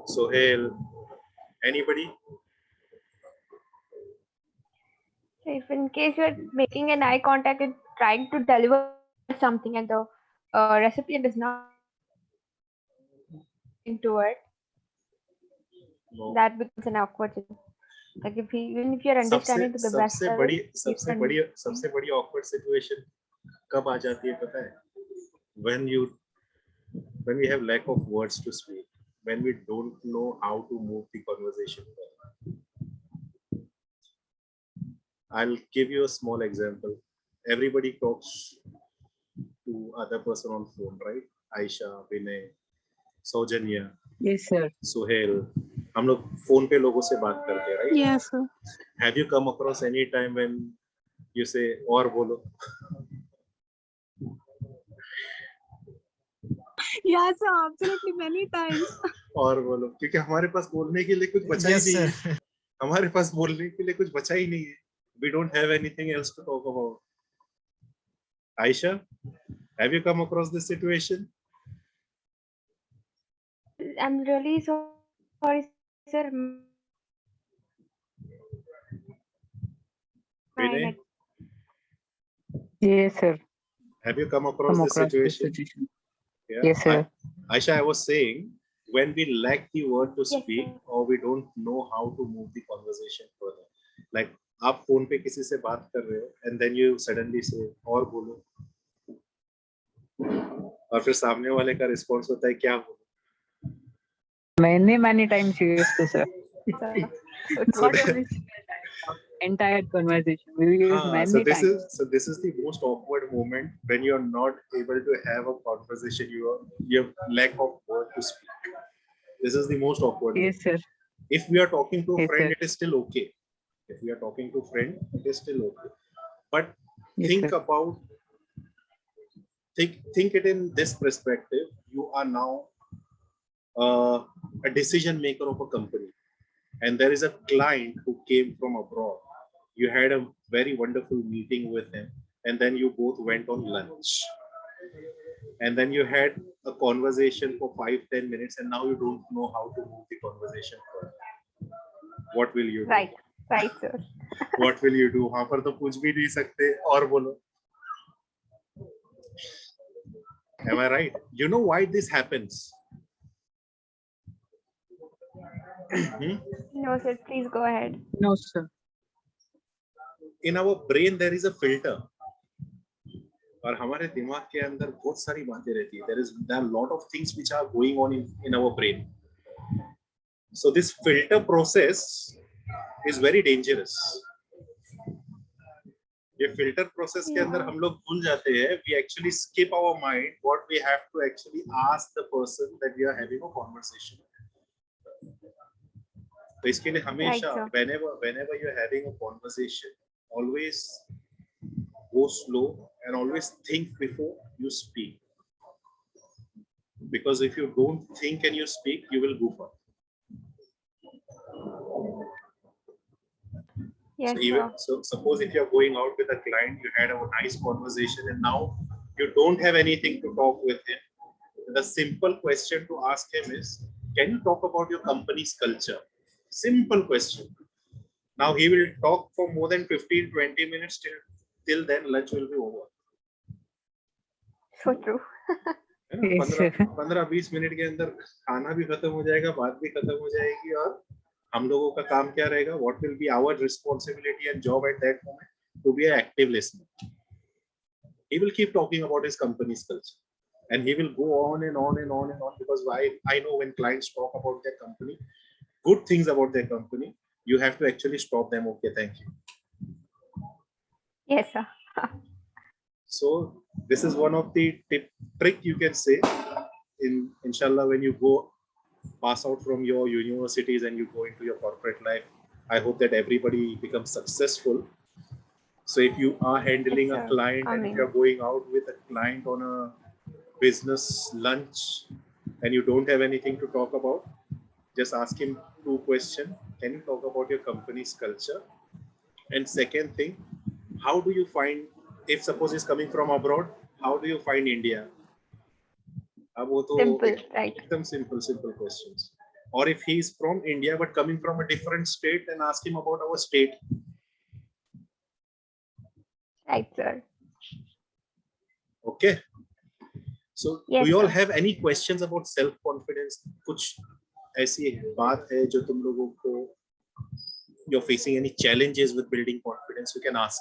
Speaker 1: Sohail, anybody?
Speaker 5: So if in case you're making an eye contact and trying to deliver something and the recipient is not into it,
Speaker 1: No.
Speaker 5: that becomes an awkward situation. Like even if you're understanding to the best level,
Speaker 1: सबसे बड़ी awkward situation कब आ जाती है पता है? When we have lack of words to speak, when we don't know how to move the conversation forward. I'll give you a small example. Everybody talks to other person on phone, right? Aisha, Vinay, Saujanya,
Speaker 2: Yes, sir.
Speaker 1: Sohail. हम लोग phone पे लोगों से बात करते हैं, right?
Speaker 7: Yes, sir.
Speaker 1: Have you come across any time when you say और बोलो?
Speaker 7: Yes, sir. Absolutely many times.
Speaker 1: और बोलो, क्योंकि हमारे पास बोलने के लिए कुछ बचा ही
Speaker 3: Yes,
Speaker 1: नहीं है.
Speaker 3: sir.
Speaker 1: हमारे पास बोलने के लिए कुछ बचा ही नहीं है. We don't have anything else to talk about. Aisha, have you come across this situation?
Speaker 5: I'm really sorry, sir.
Speaker 1: Vinay,
Speaker 2: Yes, sir.
Speaker 1: have you come across
Speaker 2: Come
Speaker 1: this
Speaker 2: across this
Speaker 1: situation?
Speaker 2: situation.
Speaker 1: Yeah.
Speaker 2: Yes, sir.
Speaker 1: Aisha, I was saying, when we lack the word to
Speaker 5: Yes,
Speaker 1: speak,
Speaker 5: sir.
Speaker 1: or we don't know how to move the conversation further. Like आप phone पे किसी से बात कर रहे हो and then you suddenly say और बोलो, और फिर सामने वाले का रिस्पॉन्स होता है क्या बोलो.
Speaker 2: Many times you used to, sir.
Speaker 1: So
Speaker 2: Not only single time, entire conversation. We use many times.
Speaker 1: this is the most awkward moment when you're not able to have a conversation. You have lack of word to speak. This is the most awkward.
Speaker 2: Yes, sir.
Speaker 1: If we are talking to a
Speaker 2: Yes,
Speaker 1: friend,
Speaker 2: sir.
Speaker 1: it is still okay. If we are talking to a friend, it is still okay. But
Speaker 2: Yes,
Speaker 1: think
Speaker 2: sir.
Speaker 1: about think it in this perspective. You are now a decision maker of a company, and there is a client who came from abroad. You had a very wonderful meeting with him, and then you both went on lunch, and then you had a conversation for 5-10 minutes, and now you don't know how to move the conversation forward. What will you do?
Speaker 5: Right, sir.
Speaker 1: What will you do? वहां पर तो पूछ भी नहीं सकते और बोलो. Am I right? You know why this happens?
Speaker 5: No, sir. Please go ahead.
Speaker 2: No, sir.
Speaker 1: In our brain there is a filter. और हमारे दिमाग के अंदर बहुत सारी बातें रहती है. There are a lot of things which are going on in our brain. So this filter process is very dangerous. ये filter process के अंदर हम लोग भूल जाते हैं. We actually skip our mind what we have to actually ask the person that we are having a conversation. तो इसके लिए हमेशा whenever you are having a conversation, always go slow and always think before you speak. Because if you don't think and you speak, you will goof up.
Speaker 5: Yes,
Speaker 1: So suppose if you're going out with a client, you had a nice conversation, and now you don't have anything to talk with him. The simple question to ask him is, can you talk about your company's culture? Simple question. Now he will talk for more than 15-20 minutes till then lunch will be over.
Speaker 5: So true.
Speaker 1: 15-20 minute के अंदर खाना भी खत्म हो जाएगा, बात भी खत्म हो जाएगी, और हम लोगों का काम क्या रहेगा? What will be our responsibility and job at that moment? To be an active listener. He will keep talking about his company's culture, and he will go on and on and on and on, because I know when clients talk about their company, good things about their company, you have to actually stop them. Okay, thank you.
Speaker 5: Yes, sir.
Speaker 1: So this is one of the trick you can say. Inshallah, when you go pass out from your universities and you go into your corporate life, I hope that everybody becomes successful. So if you are handling a client, and if you're going out with a client on a business lunch and you don't have anything to talk about, just ask him 2 questions. Can you talk about your company's culture? And second thing, how do you find, if suppose he's coming from abroad, how do you find India?
Speaker 5: Simple, right?
Speaker 1: एकदम simple questions. Or if he's from India but coming from a different state, then ask him about our state.
Speaker 5: Right, sir.
Speaker 1: Okay. So
Speaker 5: Yes,
Speaker 1: do you all
Speaker 5: sir.
Speaker 1: have any questions about self-confidence? कुछ ऐसी बात है जो तुम लोगों को, you're facing any challenges with building confidence, you can ask.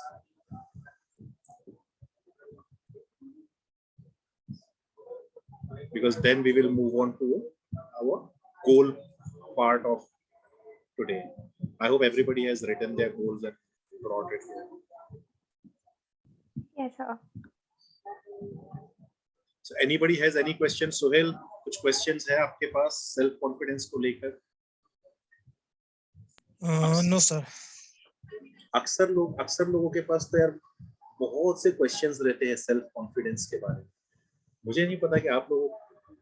Speaker 1: Because then we will move on to our goal part of today. I hope everybody has written their goals and brought it here.
Speaker 5: Yes, sir.
Speaker 1: So anybody has any questions? Sohail, कुछ questions है आपके पास self confidence को लेकर?
Speaker 3: No, sir.
Speaker 1: अक्सर लोगों के पास तो यार बहुत से questions रहते हैं self confidence के बारे में. मुझे नहीं पता कि आप लोगों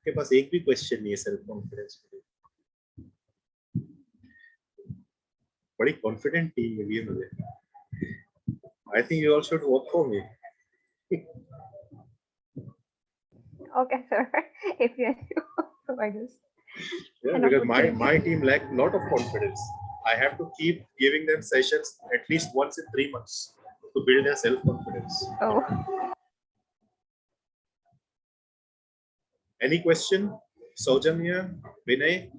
Speaker 1: के पास एक भी क्वेश्चन नहीं है सेल्फ कॉन्फिडेंस के लिए. बड़ी कॉन्फिडेंट टीम मिली है मुझे. I think you all should work for me.
Speaker 5: Okay, sir. If you provide us.
Speaker 1: Yeah, because my team lack a lot of confidence. I have to keep giving them sessions at least once in 3 months to build their self confidence.
Speaker 5: Oh.
Speaker 1: Any question? Saujanya, Vinay?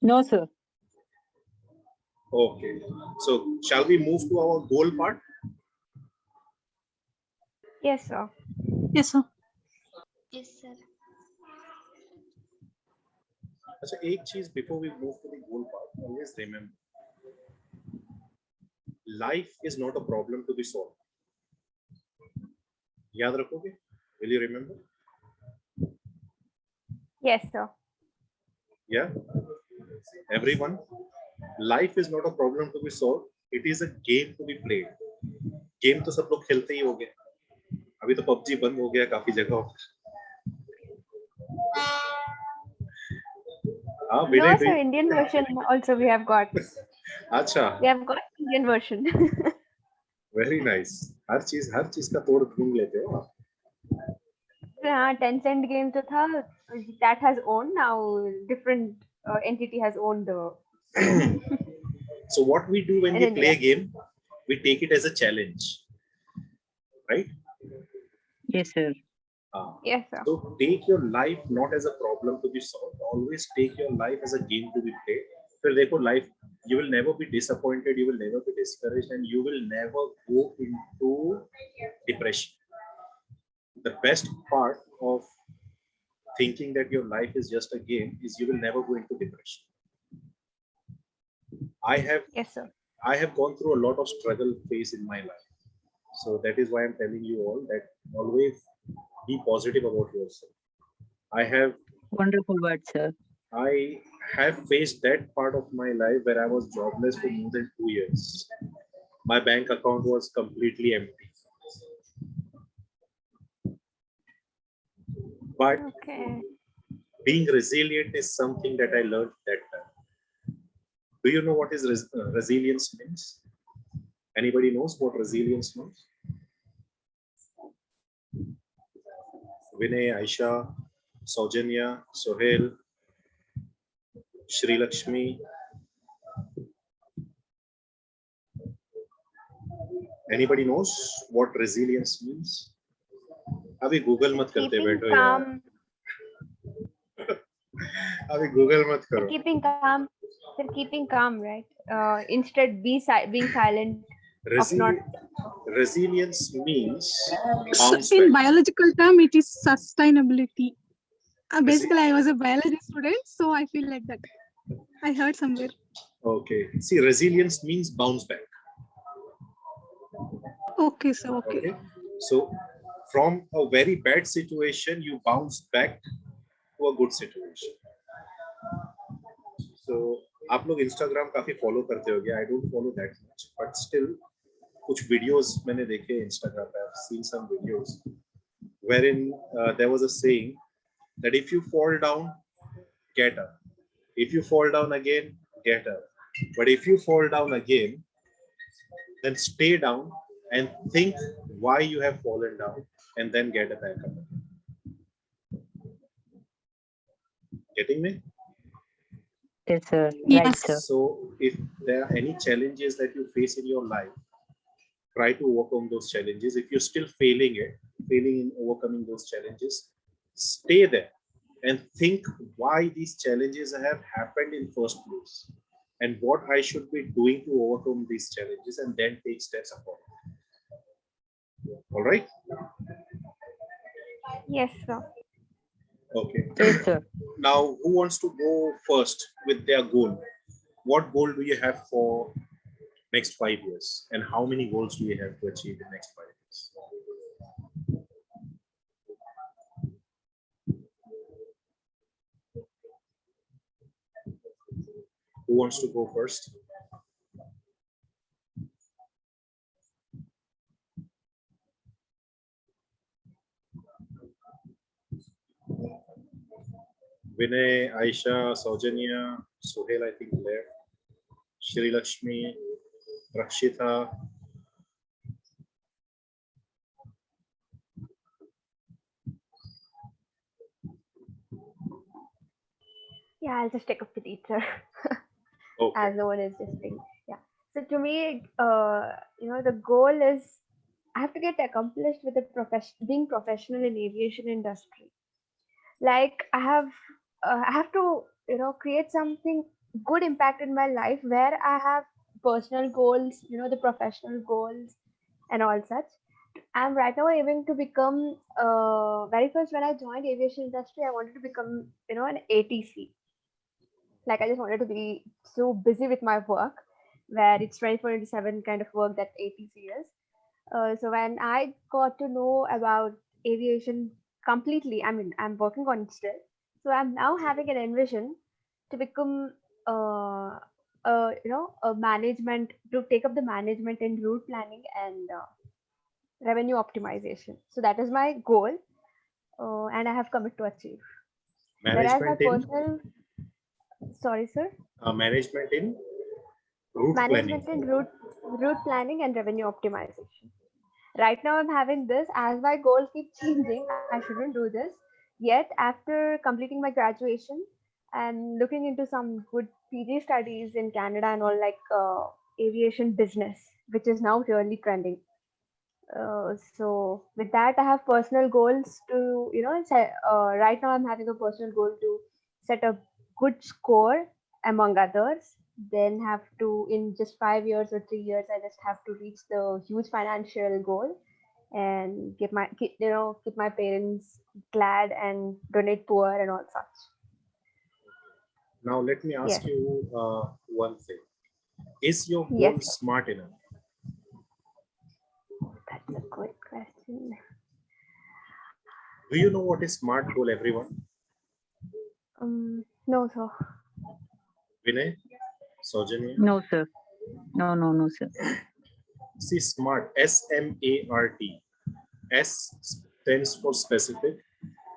Speaker 2: No, sir.
Speaker 1: Okay. So shall we move to our goal part?
Speaker 5: Yes, sir.
Speaker 7: Yes, sir.
Speaker 4: Yes, sir.
Speaker 1: अच्छा, एक चीज before we move to the goal part, always remember, life is not a problem to be solved. याद रखोगे? Will you remember?
Speaker 5: Yes, sir.
Speaker 1: Yeah. Everyone, life is not a problem to be solved. It is a game to be played. Game तो सब लोग खेलते ही होंगे. अभी तो PUBG बंद हो गया काफी जगहों पर. हाँ
Speaker 5: No,
Speaker 1: Vinay,
Speaker 5: sir, Indian version also we have got.
Speaker 1: अच्छा,
Speaker 5: We have got Indian version.
Speaker 1: very nice. हर चीज का तोड़ ढूंढ लेते हो आप.
Speaker 5: हाँ, Tencent game तो था, that has owned, now different entity has owned the
Speaker 1: So what we do when
Speaker 5: in
Speaker 1: we
Speaker 5: India.
Speaker 1: play a game, we take it as a challenge, right?
Speaker 2: Yes, sir.
Speaker 5: Yes, sir.
Speaker 1: So take your life not as a problem to be solved. Always take your life as a game to be played. फिर देखो life, you will never be disappointed, you will never be discouraged, and you will never go into depression. The best part of thinking that your life is just a game is you will never go into depression.
Speaker 5: Yes, sir.
Speaker 1: I have gone through a lot of struggle phase in my life. So that is why I'm telling you all that always be positive about yourself.
Speaker 2: Wonderful word, sir.
Speaker 1: I have faced that part of my life where I was jobless for more than 2 years. My bank account was completely empty. But
Speaker 5: Okay.
Speaker 1: being resilient is something that I learned that time. Do you know what is resilience means? Anybody knows what resilience means? Vinay, Aisha, Saujanya, Sohail, Shri Lakshmi. Anybody knows what resilience means? अभी Google मत करते
Speaker 5: Keeping
Speaker 1: बैठो यार.
Speaker 5: calm.
Speaker 1: अभी Google मत करो.
Speaker 5: Keeping calm. Sir, keeping calm, right? Instead, being silent.
Speaker 1: Resilience means
Speaker 7: So
Speaker 1: bounce
Speaker 7: in
Speaker 1: back.
Speaker 7: biological term, it is sustainability. Basically, I was a biology student, so I feel like that. I heard somewhere.
Speaker 1: Okay. See, resilience means bounce back.
Speaker 7: Okay, so okay.
Speaker 1: Okay. So from a very bad situation, you bounce back to a good situation. So आप लोग Instagram काफी follow करते होगे. I don't follow that much, but still कुछ videos मैंने देखे Instagram पे. I've seen some videos wherein there was a saying that if you fall down, get up. If you fall down again, get up. But if you fall down again, then stay down and think why you have fallen down and then get back up. Getting me?
Speaker 2: Yes, sir. Right,
Speaker 7: Yes.
Speaker 2: sir.
Speaker 1: So if there are any challenges that you face in your life, try to overcome those challenges. If you're still failing in overcoming those challenges, stay there and think why these challenges have happened in first place and what I should be doing to overcome these challenges, and then take steps accordingly. All right?
Speaker 5: Yes, sir.
Speaker 1: Okay.
Speaker 2: Yes, sir.
Speaker 1: Now, who wants to go first with their goal? What goal do you have for next 5 years, and how many goals do you have to achieve in next 5 years? Who wants to go first? Vinay, Aisha, Saujanya, Sohail, I think left. Shri Lakshmi, Rakshita.
Speaker 5: Yeah, I'll just take up the lead, sir.
Speaker 1: Okay.
Speaker 5: As no one is just saying. Yeah. So to me, the goal is I have to get accomplished with the being professional in aviation industry. Like I have to, create something good impact in my life where I have personal goals, the professional goals and all such. I'm right now aiming to become, very first when I joined aviation industry, I wanted to become, an ATC. Like I just wanted to be so busy with my work where it's 24/7 kind of work that ATC is. So when I got to know about aviation completely, I mean, I'm working on it still. So I'm now having an envision to become, a management, to take up the management in route planning and revenue optimization. So that is my goal, and I have committed to achieve. Whereas my
Speaker 1: Management in
Speaker 5: personal, sorry, sir,
Speaker 1: management in route planning.
Speaker 5: management in route planning and revenue optimization. Right now, I'm having this as my goal keeps changing. I shouldn't do this. Yet, after completing my graduation and looking into some good PG studies in Canada and all, like aviation business, which is now really trending. So with that, I have personal goals to, right now I'm having a personal goal to set a good score among others. Then have to, in just 5 years or 3 years, I just have to reach the huge financial goal and keep my parents glad and donate poor and all such.
Speaker 1: Now let me ask
Speaker 5: Yes.
Speaker 1: you one thing. Is your goal
Speaker 5: Yes.
Speaker 1: smart enough?
Speaker 5: That's a good question.
Speaker 1: Do you know what is SMART goal, everyone?
Speaker 5: No, sir.
Speaker 1: Vinay? Saujanya?
Speaker 2: No, sir. No, sir.
Speaker 1: See, SMART, S-M-A-R-T. S stands for specific,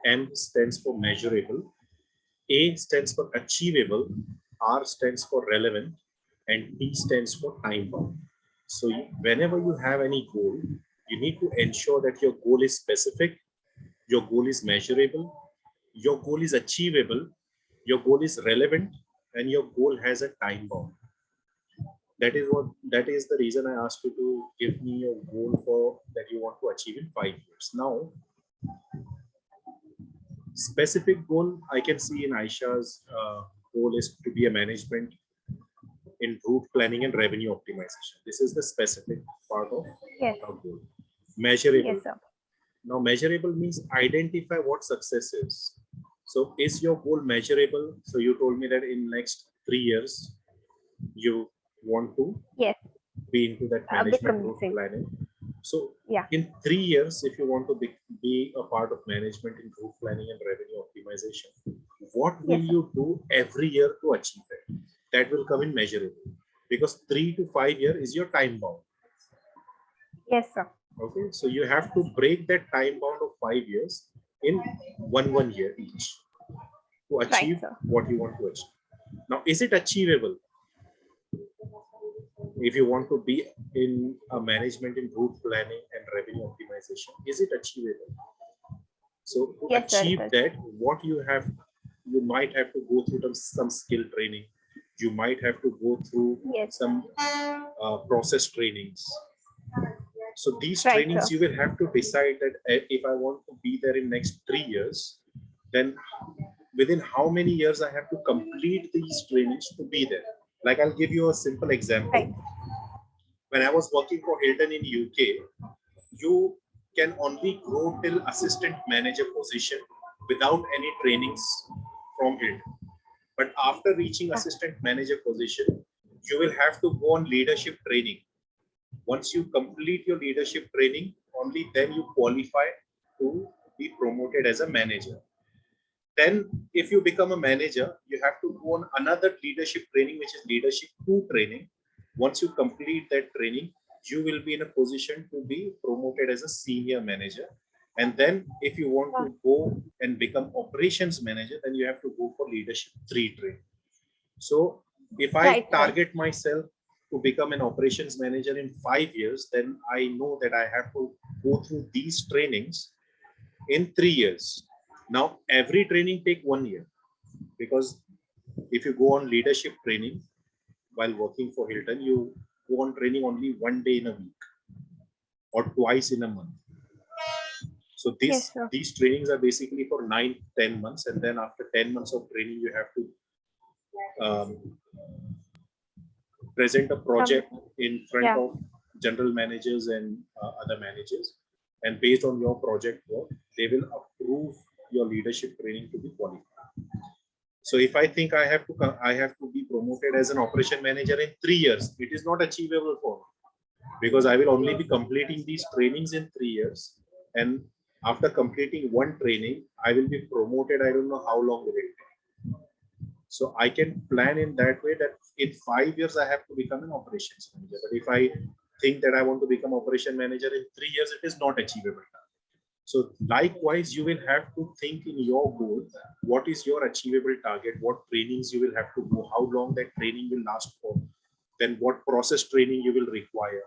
Speaker 1: M stands for measurable, A stands for achievable, R stands for relevant, and T stands for time bound. So whenever you have any goal, you need to ensure that your goal is specific, your goal is measurable, your goal is achievable, your goal is relevant, and your goal has a time bound. That is the reason I asked you to give me a goal for that you want to achieve in 5 years. Now, specific goal I can see in Aisha's goal is to be a management in route planning and revenue optimization. This is the specific part of
Speaker 5: Yes.
Speaker 1: our goal. Measurable.
Speaker 5: Yes, sir.
Speaker 1: Now, measurable means identify what success is. So, is your goal measurable? So, you told me that in next 3 years, you want to
Speaker 5: Yes.
Speaker 1: be into that management
Speaker 5: become
Speaker 1: route
Speaker 5: same.
Speaker 1: planning. So,
Speaker 5: Yeah.
Speaker 1: in 3 years, if you want to be a part of management in route planning and revenue optimization, what will
Speaker 5: Yes, sir.
Speaker 1: you do every year to achieve it? That will come in measurable, because 3 to 5 year is your time bound.
Speaker 5: Yes, sir.
Speaker 1: Okay, so you have to break that time bound of 5 years in one year each to achieve
Speaker 5: sir.
Speaker 1: what you want to achieve. Now, is it achievable? If you want to be in a management in route planning and revenue optimization, is it achievable? So to
Speaker 5: Yes, sir, it
Speaker 1: achieve
Speaker 5: is.
Speaker 1: that, what you might have to go through some skill training. You might have to go through
Speaker 5: Yes.
Speaker 1: some process trainings. So these
Speaker 5: Right,
Speaker 1: trainings,
Speaker 5: sir.
Speaker 1: you will have to decide that if I want to be there in next 3 years, then within how many years I have to complete these trainings to be there. Like, I'll give you a simple example.
Speaker 5: Right.
Speaker 1: When I was working for Hilton in UK, you can only grow till assistant manager position without any trainings from Hilton. But after reaching assistant manager position, you will have to go on leadership training. Once you complete your leadership training, only then you qualify to be promoted as a manager. Then if you become a manager, you have to go on another leadership training, which is leadership 2 training. Once you complete that training, you will be in a position to be promoted as a senior manager. And then if you want to go and become operations manager, then you have to go for leadership 3 training. So if I
Speaker 5: Right, sir.
Speaker 1: target myself to become an operations manager in 5 years, then I know that I have to go through these trainings in 3 years. Now, every training take 1 year, because if you go on leadership training while working for Hilton, you go on training only 1 day in a week or twice in a month. So
Speaker 5: Yes, sir.
Speaker 1: these trainings are basically for 9-10 months, and then after 10 months of training, you have to present a project in front
Speaker 5: Yeah.
Speaker 1: of general managers and other managers, and based on your project work, they will approve your leadership training to be qualified. So if I think I have to be promoted as an operation manager in 3 years, it is not achievable for me, because I will only be completing these trainings in 3 years, and after completing one training, I will be promoted. I don't know how long will it take. So I can plan in that way that in 5 years I have to become an operations manager. But if I think that I want to become operation manager in 3 years, it is not achievable. So likewise, you will have to think in your goal, what is your achievable target, what trainings you will have to go, how long that training will last for, then what process training you will require.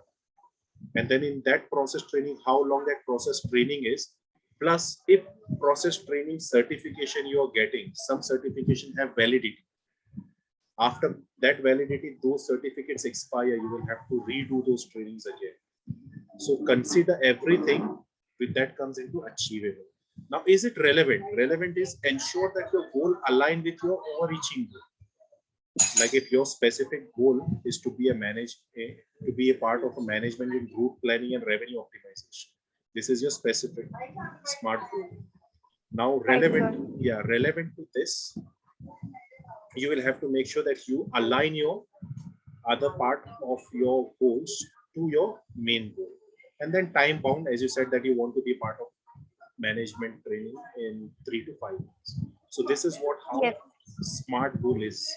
Speaker 1: And then in that process training, how long that process training is, plus if process training certification you are getting, some certification have validity. After that validity, those certificates expire, you will have to redo those trainings again. So consider everything with that comes into achievable. Now, is it relevant? Relevant is ensure that your goal align with your overreaching goal. Like if your specific goal is to be a part of a management in group planning and revenue optimization. This is your specific SMART goal. Now relevant to this, you will have to make sure that you align your other part of your goals to your main goal. And then time bound, as you said that you want to be part of management training in 3 to 5 years. So this is what how
Speaker 5: Yes.
Speaker 1: SMART goal is: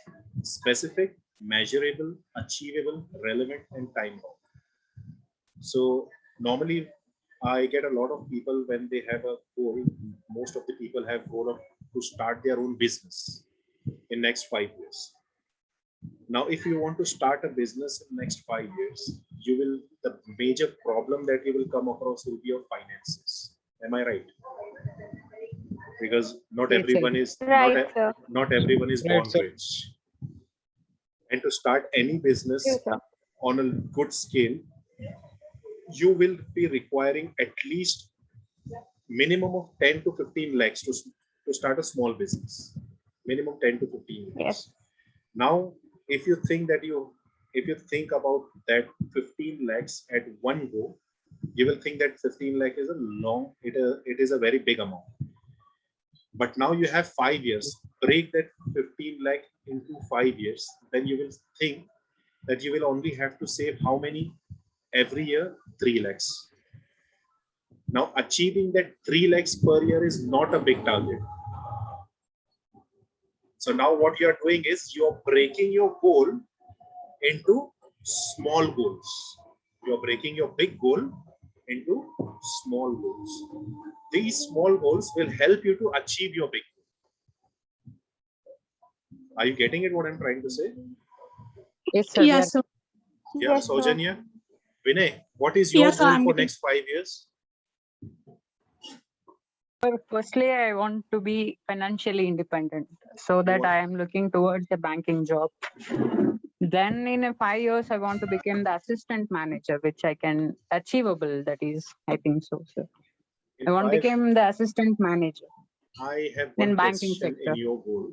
Speaker 1: specific, measurable, achievable, relevant, and time bound. So normally I get a lot of people when they have a goal, most of the people have goal of to start their own business in next 5 years. Now, if you want to start a business in next 5 years, the major problem that you will come across will be your finances. Am I right? Because not
Speaker 2: Yes, sir.
Speaker 1: everyone is
Speaker 5: Right, sir.
Speaker 1: not everyone is
Speaker 3: Right,
Speaker 1: born
Speaker 3: sir.
Speaker 1: rich. And to start any business
Speaker 5: True, sir.
Speaker 1: on a good scale, you will be requiring at least minimum of 10 to 15 lakhs to start a small business. Minimum 10 to 15 lakhs.
Speaker 5: Yes.
Speaker 1: Now, if you think about that 15 lakhs at one go, you will think that 15 lakh is it is a very big amount. But now you have 5 years, break that 15 lakh into 5 years, then you will think that you will only have to save how many every year? 3 lakhs. Now achieving that 3 lakhs per year is not a big target. So now what you are doing is you are breaking your goal into small goals. You are breaking your big goal into small goals. These small goals will help you to achieve your big goal. Are you getting it what I'm trying to say?
Speaker 2: Yes, sir. we
Speaker 7: Yes,
Speaker 2: are-
Speaker 7: sir.
Speaker 1: Yeah,
Speaker 5: Yes, sir.
Speaker 1: Saujanya. Vinay, what is your
Speaker 7: Yes, sir,
Speaker 1: goal
Speaker 7: I'm
Speaker 1: for
Speaker 7: getting-
Speaker 1: next 5 years?
Speaker 2: Firstly, I want to be financially independent so that I am looking towards a banking job. Then in 5 years, I want to become the assistant manager, which I can achievable. That is, I think so, sir.
Speaker 1: In
Speaker 2: I want to
Speaker 1: five-
Speaker 2: become the assistant manager.
Speaker 1: I have
Speaker 2: in
Speaker 1: one
Speaker 2: banking
Speaker 1: question
Speaker 2: sector.
Speaker 1: in your goal.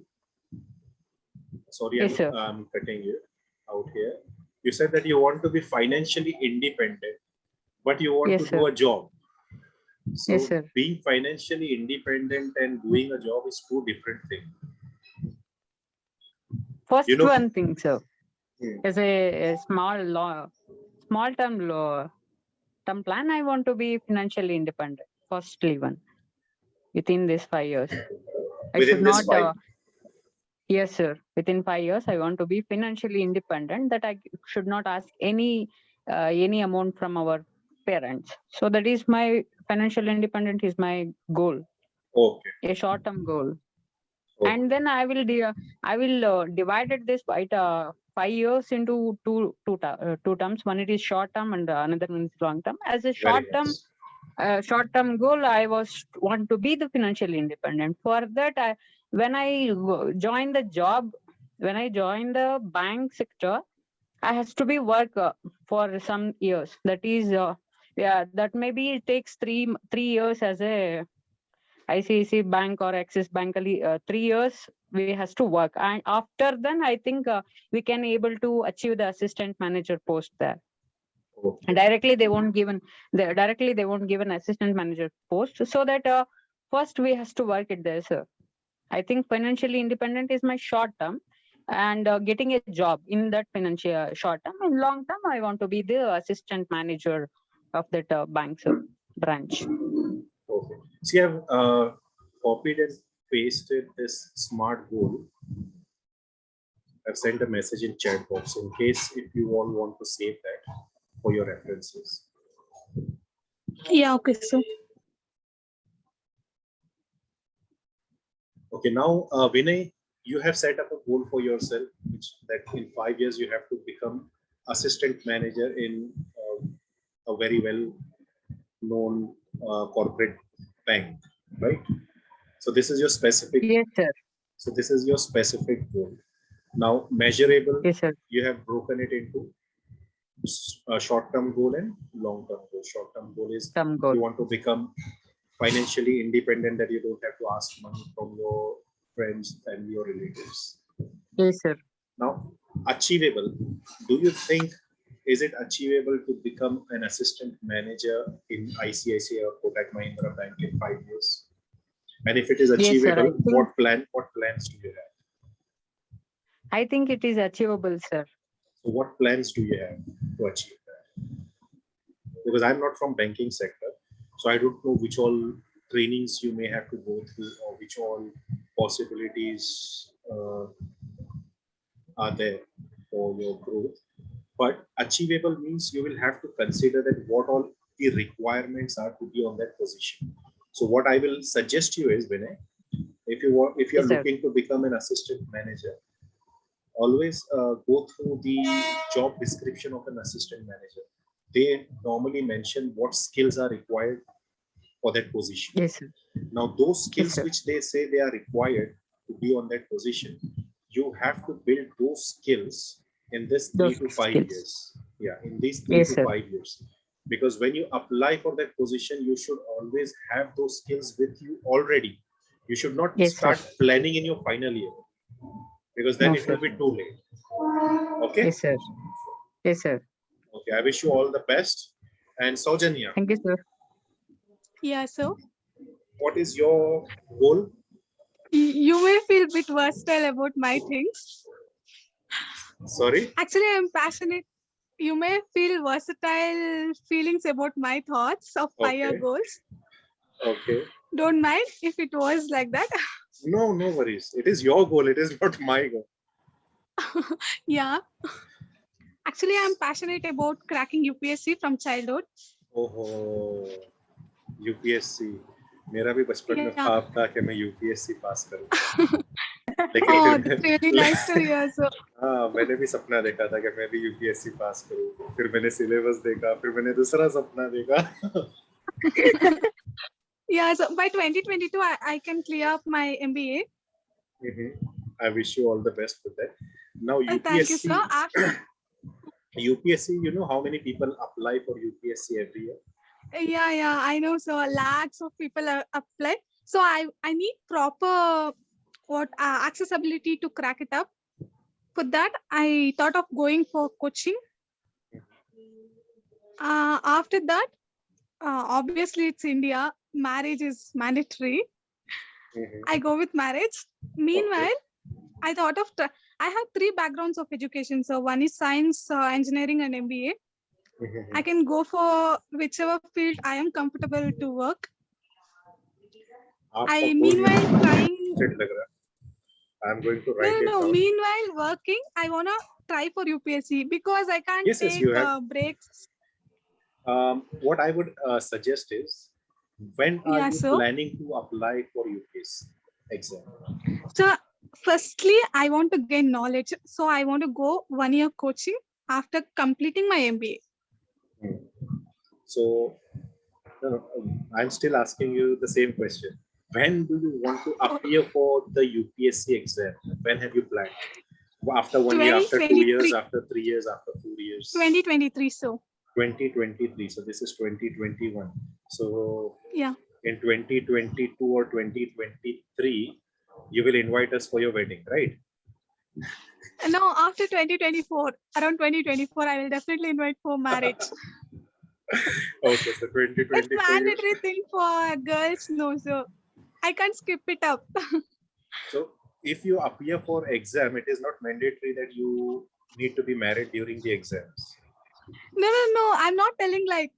Speaker 1: Sorry,
Speaker 2: Yes, sir.
Speaker 1: I'm cutting you out here. You said that you want to be financially independent, but you want
Speaker 2: Yes,
Speaker 1: to do a job. So
Speaker 2: Yes, sir.
Speaker 1: being financially independent and doing a job is two different things.
Speaker 2: First
Speaker 1: You know-
Speaker 2: one thing, sir,
Speaker 1: Hmm.
Speaker 2: as a small term plan, I want to be financially independent. Firstly, one within these 5 years, I
Speaker 1: Within
Speaker 2: should
Speaker 1: this
Speaker 2: not.
Speaker 1: 5
Speaker 2: Yes, sir. Within 5 years, I want to be financially independent. That I should not ask any amount from our parents. So that is my financial independent is my goal,
Speaker 1: Okay.
Speaker 2: a short-term goal.
Speaker 1: Okay.
Speaker 2: And then I will divided this by 5 years into two terms. One it is short term and another one is long term. As a
Speaker 1: Very nice.
Speaker 2: short term goal, I want to be the financially independent. For that, when I joined the job, when I joined the bank sector, I has to be work for some years. That is, that maybe it takes three years as a ICICI Bank or Axis Bank. 3 years we has to work, and after then I think we can able to achieve the assistant manager post there.
Speaker 1: Okay.
Speaker 2: And directly they won't give an assistant manager post, so that first we has to work it there, sir. I think financially independent is my short term, and getting a job in that financial short term. In long term, I want to be the assistant manager of that bank, sir, branch.
Speaker 1: Okay. See, I've copied and pasted this SMART goal. I've sent a message in chat box in case if you all want to save that for your references.
Speaker 7: Yeah, okay, sir.
Speaker 1: Okay, now Vinay, you have set up a goal for yourself, which that in 5 years you have to become assistant manager in a very well known corporate bank, right? So this is your specific.
Speaker 2: Yes, sir.
Speaker 1: So this is your specific goal. Now measurable,
Speaker 2: Yes, sir.
Speaker 1: you have broken it into a short-term goal and long-term goal. Short-term goal is
Speaker 2: Some goal.
Speaker 1: you want to become financially independent, that you don't have to ask money from your friends and your relatives.
Speaker 2: Yes, sir.
Speaker 1: Now, achievable. Do you think is it achievable to become an assistant manager in ICICI or Kotak Mahindra Bank in 5 years? And if it is
Speaker 2: Yes, sir, I
Speaker 1: achievable,
Speaker 2: think-
Speaker 1: what plans do you have?
Speaker 2: I think it is achievable, sir.
Speaker 1: So what plans do you have to achieve that? Because I'm not from banking sector, so I don't know which all trainings you may have to go through or which all possibilities are there for your growth. But achievable means you will have to consider that what all the requirements are to be on that position. So what I will suggest you is, Vinay, if you're
Speaker 2: Yes, sir.
Speaker 1: looking to become an assistant manager, always go through the job description of an assistant manager. They normally mention what skills are required for that position.
Speaker 2: Yes, sir.
Speaker 1: Now, those skills
Speaker 2: sir.
Speaker 1: which they say they are required to be on that position, you have to build those skills in this 3
Speaker 2: Those
Speaker 1: to 5
Speaker 2: skills.
Speaker 1: years. Yeah, in these 3
Speaker 2: Yes,
Speaker 1: to
Speaker 2: sir.
Speaker 1: 5 years. Because when you apply for that position, you should always have those skills with you already. You should not
Speaker 2: Yes, sir.
Speaker 1: start planning in your final year, because then
Speaker 2: No,
Speaker 1: it will
Speaker 2: sir.
Speaker 1: be too late. Okay.
Speaker 2: Yes, sir. Yes, sir.
Speaker 1: Okay. I wish you all the best. And Saujanya,
Speaker 2: Thank you, sir.
Speaker 7: Yeah, so
Speaker 1: what is your goal?
Speaker 7: you may feel a bit versatile about my things.
Speaker 1: Sorry.
Speaker 7: Actually, I'm passionate. You may feel versatile feelings about my thoughts of 5-year
Speaker 1: Okay.
Speaker 7: goals.
Speaker 1: Okay.
Speaker 7: Don't mind if it was like that.
Speaker 1: No, no worries. It is your goal. It is not my goal.
Speaker 7: Yeah. Actually, I'm passionate about cracking UPSC from childhood.
Speaker 1: ओहो, UPSC. मेरा भी बचपन में
Speaker 7: Yeah.
Speaker 1: ख्वाब था कि मैं UPSC पास करूं. लेकिन
Speaker 7: Oh,
Speaker 1: फिर
Speaker 7: that's really nice to hear. So,
Speaker 1: हाँ, मैंने भी सपना देखा था कि मैं भी UPSC पास करूं. फिर मैंने सिलेबस देखा, फिर मैंने दूसरा सपना देखा.
Speaker 7: yeah, so by 2022, I can clear up my MBA.
Speaker 1: I wish you all the best with that. Now
Speaker 7: Thank you,
Speaker 1: UPSC.
Speaker 7: sir. After,
Speaker 1: UPSC, you know how many people apply for UPSC every year?
Speaker 7: yeah, I know. So lakhs of people apply. So I need proper accessibility to crack it up. For that, I thought of going for coaching. After that, obviously it's India. Marriage is mandatory. I go with marriage. Meanwhile, I thought of I have 3 backgrounds of education. So one is science, engineering, and MBA. I can go for whichever field I am comfortable to work. I meanwhile trying.
Speaker 1: I'm going to write it
Speaker 7: No.
Speaker 1: down.
Speaker 7: Meanwhile working, I wanna try for UPSC because I can't
Speaker 1: Yes,
Speaker 7: take
Speaker 1: you have.
Speaker 7: breaks.
Speaker 1: What I would suggest is, when are
Speaker 7: Yeah,
Speaker 1: you
Speaker 7: so-
Speaker 1: planning to apply for UPSC exam?
Speaker 7: So firstly, I want to gain knowledge. So I want to go 1 year coaching after completing my MBA.
Speaker 1: So, no, I'm still asking you the same question. When do you want to appear for the UPSC exam? When have you planned? After 1 year, after 2 years,
Speaker 7: 2023.
Speaker 1: after 3 years, after 4 years?
Speaker 7: 2023. So
Speaker 1: 2023. So this is 2021. So
Speaker 7: yeah.
Speaker 1: in 2022 or 2023, you will invite us for your wedding, right?
Speaker 7: No, after 2024, around 2024, I will definitely invite for marriage.
Speaker 1: Okay, so 2024.
Speaker 7: It's mandatory thing for girls, no, so I can't skip it up.
Speaker 1: So if you appear for exam, it is not mandatory that you need to be married during the exams.
Speaker 7: No, I'm not telling like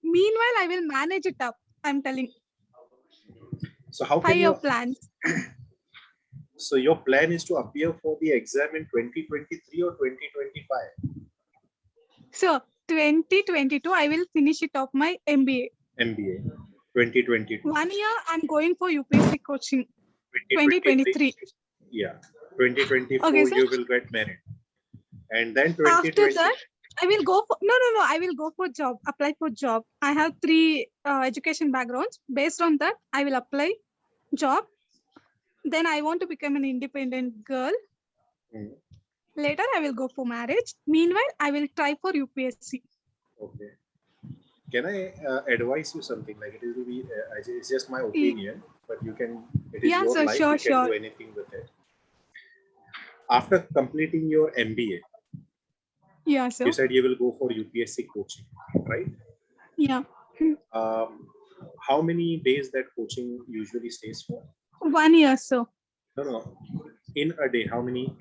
Speaker 7: meanwhile I will manage it up. I'm telling
Speaker 1: So how can
Speaker 7: 5-year
Speaker 1: you?
Speaker 7: plans.
Speaker 1: So your plan is to appear for the exam in 2023 or 2025?
Speaker 7: So 2022, I will finish it off my MBA.
Speaker 1: MBA 2022.
Speaker 7: 1 year, I'm going for UPSC coaching. 2023.
Speaker 1: Yeah, 2024
Speaker 7: Okay, sir.
Speaker 1: you will get married, and then
Speaker 7: After
Speaker 1: 2020.
Speaker 7: that, I will go for no. I will go for job. Apply for job. I have 3 education backgrounds. Based on that, I will apply job. Then I want to become an independent girl.
Speaker 1: Hmm.
Speaker 7: Later, I will go for marriage. Meanwhile, I will try for UPSC.
Speaker 1: Okay. Can I advise you something? Like, it will be, it's just my opinion, but you can, it is
Speaker 7: Yeah,
Speaker 1: your
Speaker 7: sir,
Speaker 1: life,
Speaker 7: sure,
Speaker 1: you can
Speaker 7: sure.
Speaker 1: do anything with it. After completing your MBA,
Speaker 7: Yeah, sir.
Speaker 1: you said you will go for UPSC coaching, right?
Speaker 7: Yeah.
Speaker 1: How many days that coaching usually stays for?
Speaker 7: 1 year, sir.
Speaker 1: No. In a day, how many?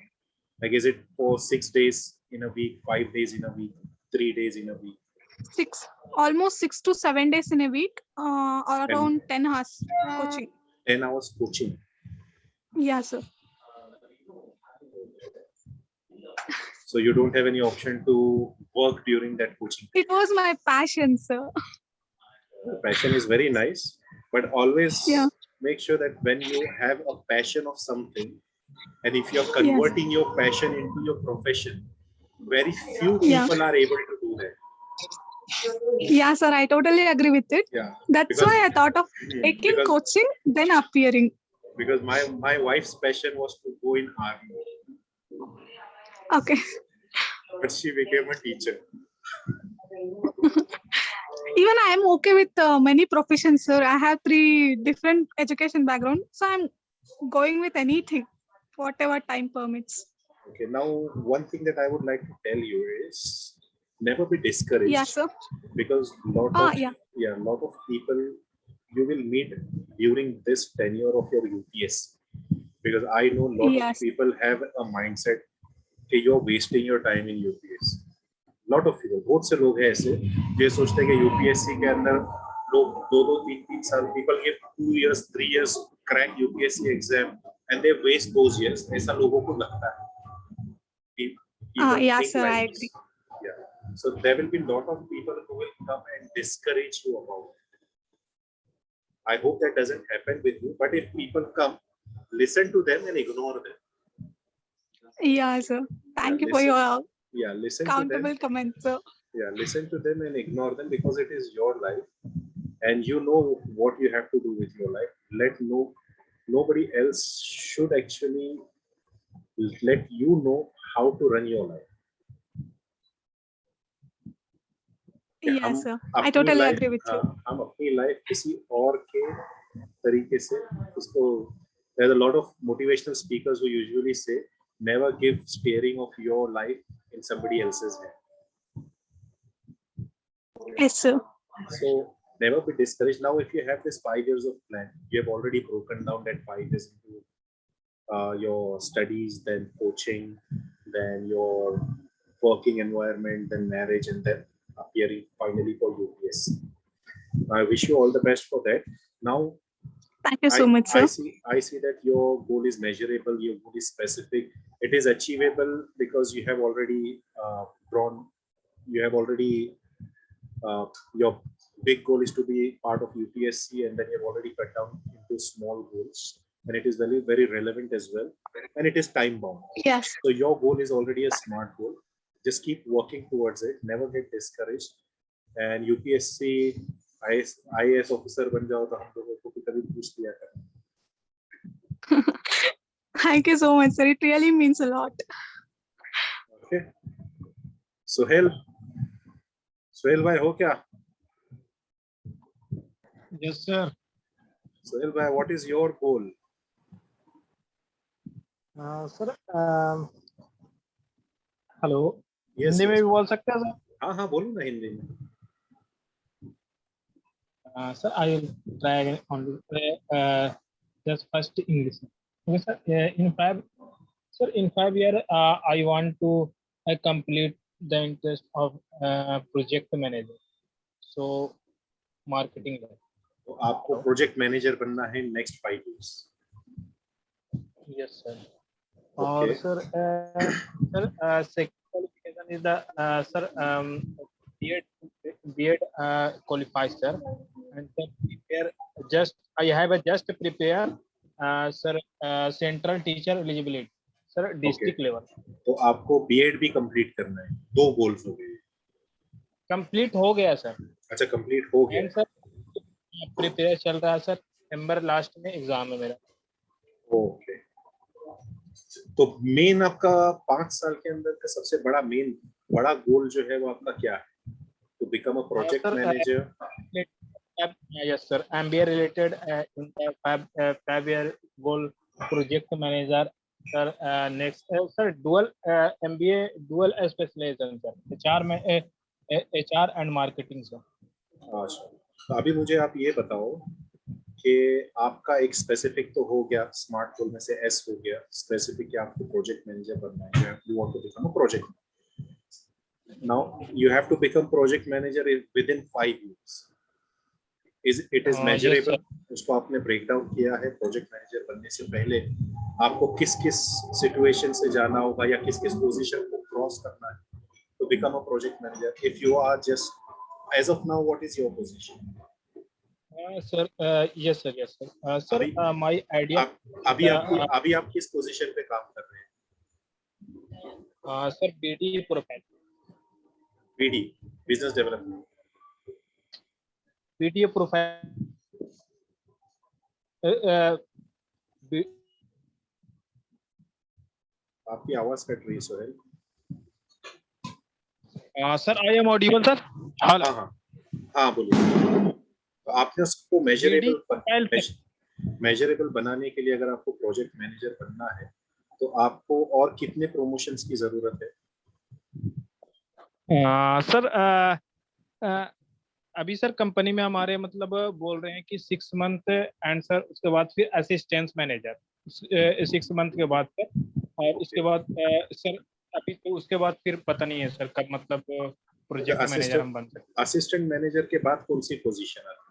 Speaker 1: Like, is it for 6 days in a week, 5 days in a week, 3 days in a week?
Speaker 7: Almost 6 to 7 days in a week, or around 10 hours coaching.
Speaker 1: 10 hours coaching.
Speaker 7: Yeah, sir.
Speaker 1: So you don't have any option to work during that coaching.
Speaker 7: It was my passion, sir.
Speaker 1: Passion is very nice, but always
Speaker 7: Yeah.
Speaker 1: make sure that when you have a passion of something, and if you're
Speaker 7: Yes.
Speaker 1: converting your passion into your profession, very few
Speaker 7: Yeah.
Speaker 1: people are able to do that.
Speaker 7: Yeah, sir, I totally agree with it.
Speaker 1: Yeah.
Speaker 7: That's
Speaker 1: Because-
Speaker 7: why I thought of taking
Speaker 1: because-
Speaker 7: coaching, then appearing.
Speaker 1: Because my wife's passion was to go in army,
Speaker 7: Okay.
Speaker 1: but she became a teacher.
Speaker 7: Even I am okay with many professions, sir. I have 3 different education background, so I'm going with anything, whatever time permits.
Speaker 1: Okay, now one thing that I would like to tell you is never be discouraged.
Speaker 7: Yeah, sir.
Speaker 1: Because lot of people you will meet during this tenure of your UPS. Because I know lot of
Speaker 7: Yes.
Speaker 1: people have a mindset that you're wasting your time in UPS. Lot of people, बहुत से लोग हैं ऐसे जो सोचते हैं कि UPSC के अंदर लोग 2-3 साल, people give 2 years 3 years crack UPSC exam and they waste those years. ऐसा लोगों को लगता है. People
Speaker 7: Yeah,
Speaker 1: think
Speaker 7: sir,
Speaker 1: like
Speaker 7: I
Speaker 1: this.
Speaker 7: agree.
Speaker 1: Yeah. So there will be a lot of people who will come and discourage you about it. I hope that doesn't happen with you. But if people come, listen to them and ignore them.
Speaker 7: Yeah, sir. Thank you for
Speaker 1: listen.
Speaker 7: your
Speaker 1: Listen
Speaker 7: countable
Speaker 1: to them.
Speaker 7: comments, sir.
Speaker 1: Listen to them and ignore them because it is your life, and you know what you have to do with your life. Nobody else should actually let you know how to run your life.
Speaker 7: Yes, sir. I
Speaker 1: अपनी
Speaker 7: totally
Speaker 1: life,
Speaker 7: agree with you.
Speaker 1: हम अपनी life किसी और के तरीके से उसको, there's a lot of motivational speakers who usually say never give steering of your life in somebody else's hand.
Speaker 7: Yes, sir.
Speaker 1: So never be discouraged. Now if you have this 5 years of plan, you have already broken down that 5 years into your studies, then coaching, then your working environment, then marriage, and then appearing finally for UPS. I wish you all the best for that. Now
Speaker 7: Thank you so much, sir.
Speaker 1: I see that your goal is measurable, your goal is specific. It is achievable because you have already your big goal is to be part of UPSC, and then you've already cut down into small goals, and it is very, very relevant as well, and it is time bound.
Speaker 7: Yes.
Speaker 1: So your goal is already a smart goal. Just keep working towards it. Never get discouraged. And UPSC IAS officer बन जाओ तो हम लोगों को भी कभी पूछ लिया करें.
Speaker 7: Thank you so much, sir. It really means a lot.
Speaker 1: Okay. Sohail भाई हो क्या?
Speaker 3: Yes, sir.
Speaker 1: Sohail भाई, what is your goal?
Speaker 3: Sir, hello,
Speaker 1: Yes,
Speaker 3: Hindi में
Speaker 1: yes.
Speaker 3: भी बोल सकते हैं सर?
Speaker 1: हाँ बोलो ना हिंदी में.
Speaker 3: Sir, I will try again only. Just first English. Okay, sir. In 5 years, I want to complete the interest of project manager. So, marketing.
Speaker 1: तो आपको प्रोजेक्ट मैनेजर बनना है next 5 years.
Speaker 3: Yes, sir.
Speaker 1: Okay.
Speaker 3: और sir, second qualification is the B.Ed qualified, sir. And then prepare I have just prepare sir central teacher eligibility sir district level
Speaker 1: तो आपको BEd भी complete करना है, 2 goals हो गए।
Speaker 3: कंप्लीट हो गया सर
Speaker 1: अच्छा, कंप्लीट हो गया।
Speaker 3: एंड सर प्रिपेयर चल रहा है सर, सितंबर लास्ट में एग्जाम है मेरा।
Speaker 1: ओके, तो मेन आपका 5 साल के अंदर का सबसे बड़ा गोल जो है वो आपका क्या है? To become a project manager?
Speaker 3: Yes sir, MBA related in the 5 year goal project manager sir, next sir dual MBA dual specialization sir, HR में HR and marketing sir।
Speaker 1: अच्छा, तो अभी मुझे आप ये बताओ कि आपका एक स्पेसिफिक तो हो गया, स्मार्ट गोल में से एस हो गया, स्पेसिफिक कि आपको प्रोजेक्ट मैनेजर बनना है, you want to become a project. Now you have to become project manager within 5 years। It is measurable? उसको आपने ब्रेक डाउन किया है? प्रोजेक्ट मैनेजर बनने से पहले आपको किस किस सिचुएशन से जाना होगा या किस किस पोजीशन को क्रॉस करना है to become a project manager? If you are just as of now, what is your position?
Speaker 3: Sir yes sir sir my idea
Speaker 1: अभी आप किस पोजीशन पे काम कर रहे हैं?
Speaker 3: Sir BD profile,
Speaker 1: BD, business development.
Speaker 3: BDA profile
Speaker 1: आपकी आवाज कट रही है सोहेल।
Speaker 3: Sir I am audible sir?
Speaker 1: हाँ हाँ हाँ, बोलिए। तो आपने उसको मेजरेबल बनाने के लिए अगर आपको प्रोजेक्ट मैनेजर बनना है तो आपको और कितने प्रमोशंस की जरूरत है?
Speaker 3: सर अभी सर कंपनी में हमारे मतलब बोल रहे हैं कि 6 मंथ एंड सर उसके बाद फिर असिस्टेंट मैनेजर 6 मंथ के बाद सर, और उसके बाद सर अभी तो उसके बाद फिर पता नहीं है सर कब मतलब प्रोजेक्ट मैनेजर हम बन सकते।
Speaker 1: असिस्टेंट मैनेजर के बाद कौन सी पोजीशन आती
Speaker 3: हैं?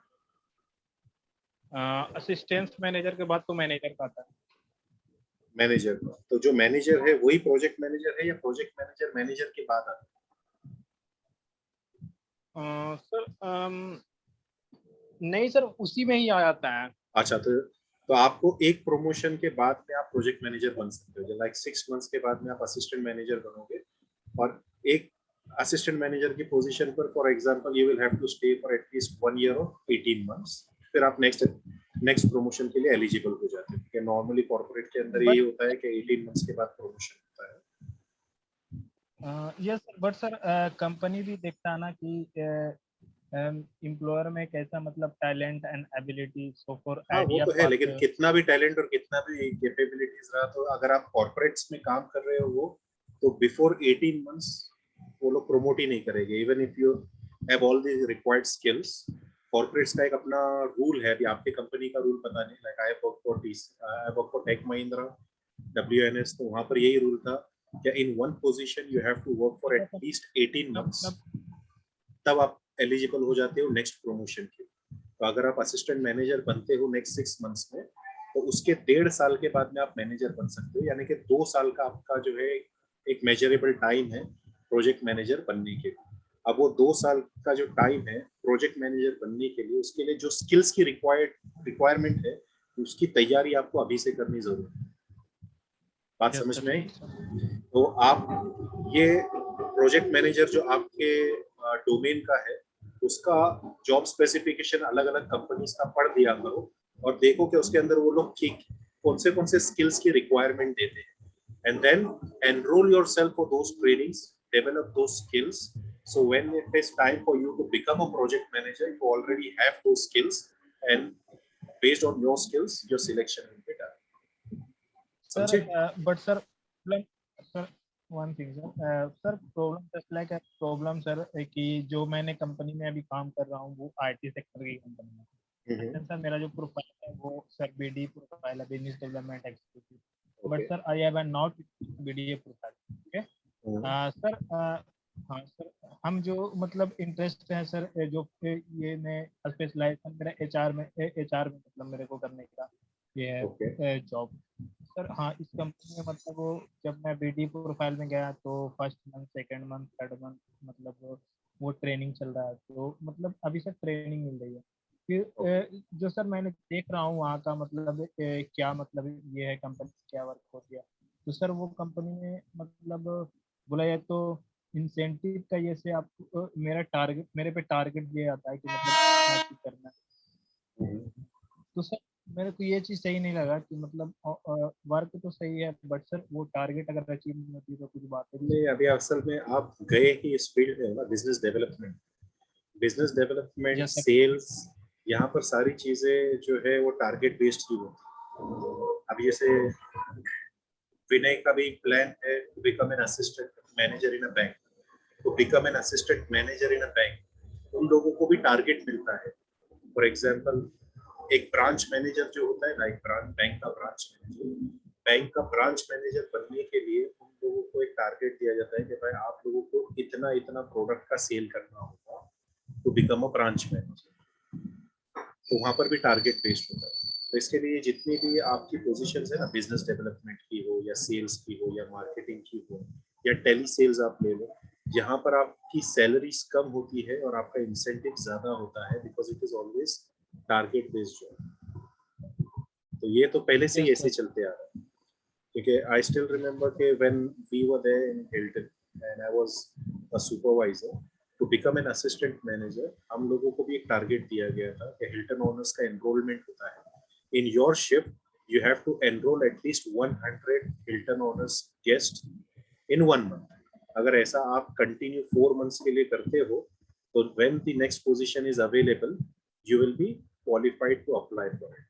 Speaker 3: असिस्टेंट मैनेजर के बाद तो मैनेजर का आता है।
Speaker 1: मैनेजर का, तो जो मैनेजर है वही प्रोजेक्ट मैनेजर है या प्रोजेक्ट मैनेजर के बाद आता है?
Speaker 3: सर नहीं सर, उसी में ही आ जाता है।
Speaker 1: अच्छा, तो आपको एक प्रमोशन के बाद में आप प्रोजेक्ट मैनेजर बन सकते हो, लाइक 6 मंथ्स के बाद में आप असिस्टेंट मैनेजर बनोगे, और एक असिस्टेंट मैनेजर की पोजीशन पर for example you will have to stay for at least 1 year और 18 months, फिर आप नेक्स्ट प्रमोशन के लिए एलिजिबल हो जाते हैं। नॉर्मली कॉर्पोरेट के अंदर यही होता है कि 18 months के बाद प्रमोशन होता है।
Speaker 3: यस बट सर कंपनी भी देखता है ना कि एम्प्लॉयर में कैसा मतलब talent and ability, so for idea
Speaker 1: वो तो है, लेकिन कितना भी टैलेंट और कितना भी कैपेबिलिटीज रहा, तो अगर आप कॉर्पोरेट्स में काम कर रहे हो वो तो बिफोर 18 months वो लोग प्रमोट ही नहीं करेंगे, even if you have all the required skills. Corporates का एक अपना रूल है, अभी आपके कंपनी का रूल पता नहीं, like I work for tech Mahindra WNS, तो वहां पर यही रूल था कि in one position you have to work for at least 18 months, तब आप एलिजिबल हो जाते हो नेक्स्ट प्रमोशन के। तो अगर आप असिस्टेंट मैनेजर बनते हो नेक्स्ट 6 months में, तो उसके 1.5 साल के बाद में आप मैनेजर बन सकते हो, यानी कि 2 साल का आपका जो है एक मेजरेबल टाइम है प्रोजेक्ट मैनेजर बनने के लिए। अब वो 2 साल का जो टाइम है प्रोजेक्ट मैनेजर बनने के लिए, उसके लिए जो स्किल्स की रिक्वायरमेंट है उसकी तैयारी आपको अभी से करनी जरूरी है। बात समझ में आई? तो आप ये प्रोजेक्ट मैनेजर जो आपके डोमेन का है उसका जॉब स्पेसिफिकेशन अलग अलग कंपनीज का पढ़ दिया करो और देखो कि उसके अंदर वो लोग कौन से स्किल्स की रिक्वायरमेंट देते हैं, and then enroll yourself for those trainings, develop those skills, so when it is time for you to become a project manager you already have those skills, and based on your skills your selection will be done.
Speaker 3: Sir, but sir, one thing sir, problem just like a problem sir कि जो मैंने company में अभी काम कर रहा हूँ वो IT सेक्टर की कंपनी में। सर मेरा जो प्रोफाइल है वो सर BD प्रोफाइल है, business development executive, but sir I have not BDA profile. Okay sir, हाँ सर, हम जो मतलब इंटरेस्ट है सर जो ये मैं स्पेशलाइजेशन मेरा HR में मतलब मेरे को करने का ये है जॉब सर। हाँ, इस कंपनी में मतलब वो जब मैं BD प्रोफाइल में गया तो first month, second month, third month मतलब वो ट्रेनिंग चल रहा है, तो मतलब अभी सर ट्रेनिंग मिल रही है, फिर जो सर मैंने देख रहा हूँ वहाँ का मतलब क्या मतलब ये है कंपनी क्या वर्क होती है, तो सर वो कंपनी में मतलब बोला जाए तो इंसेंटिव का जैसे आप मेरे पे टारगेट दिया जाता है कि मतलब अचीव करना है। तो सर मेरे को ये चीज़ सही नहीं लगा कि मतलब वर्क तो सही है बट सर वो टारगेट अगर अचीव नहीं होती तो कुछ बात है
Speaker 1: नहीं, अभी असल में आप गए ही इस फील्ड में ना, बिजनेस डेवलपमेंट
Speaker 3: जैसा
Speaker 1: सेल्स, यहाँ पर सारी चीजें जो है वो टारगेट बेस्ड ही होती है। अब जैसे विनय का भी प्लान है to become an assistant manager in a bank, तो become an assistant manager in a bank उन लोगों को भी टारगेट मिलता है। फॉर एग्जांपल एक ब्रांच मैनेजर जो होता है ना, एक बैंक का ब्रांच मैनेजर बनने के लिए उन लोगों को एक टारगेट दिया जाता है कि भाई आप लोगों को इतना इतना प्रोडक्ट का सेल करना होगा to become a branch manager, तो वहां पर भी टारगेट बेस्ड होता है। तो इसके लिए जितनी भी आपकी पोजीशंस है ना, बिजनेस डेवलपमेंट की हो या सेल्स की हो या मार्केटिंग की हो या टेली सेल्स आप ले लो, यहाँ पर आपकी सैलरीज कम होती है और आपका इंसेंटिव ज्यादा होता है because it is always target based job. तो ये तो पहले से ही ऐसे चलते आ रहा है, क्योंकि आई स्टिल रिमेम्बर के when we were there in Hilton and I was a supervisor to become an assistant manager, हम लोगों को भी एक टारगेट दिया गया था कि हिल्टन ओनर्स का एनरोलमेंट होता है, in your shift you have to enroll at least 100 Hilton honors guest in 1 month. अगर ऐसा आप कंटिन्यू 4 मंथ्स के लिए करते हो तो when the next position is available you will be qualified to apply for it.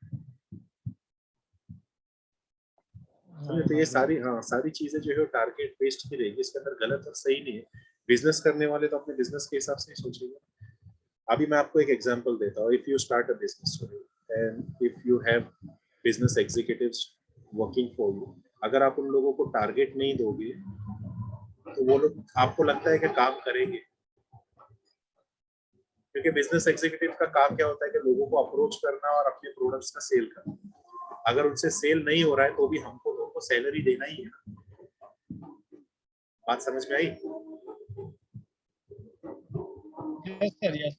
Speaker 1: तो ये सारी चीजें जो है टारगेट बेस्ड ही रहेगी, इसके अंदर गलत और सही नहीं है। बिजनेस करने वाले तो अपने बिजनेस के हिसाब से ही सोचेंगे। अभी मैं आपको एक एग्जांपल देता हूँ, if you start a business and if you have business executives working for you, अगर आप उन लोगों को टारगेट नहीं दोगे तो वो लोग आपको लगता है कि काम करेंगे, क्योंकि बिजनेस एग्जीक्यूटिव का काम क्या होता है कि लोगों को अप्रोच करना और अपने प्रोडक्ट्स का सेल करना। अगर उनसे सेल नहीं हो रहा है तो भी हमको तो उनको सैलरी देना ही है ना। बात समझ में आई?
Speaker 3: Yes sir yes.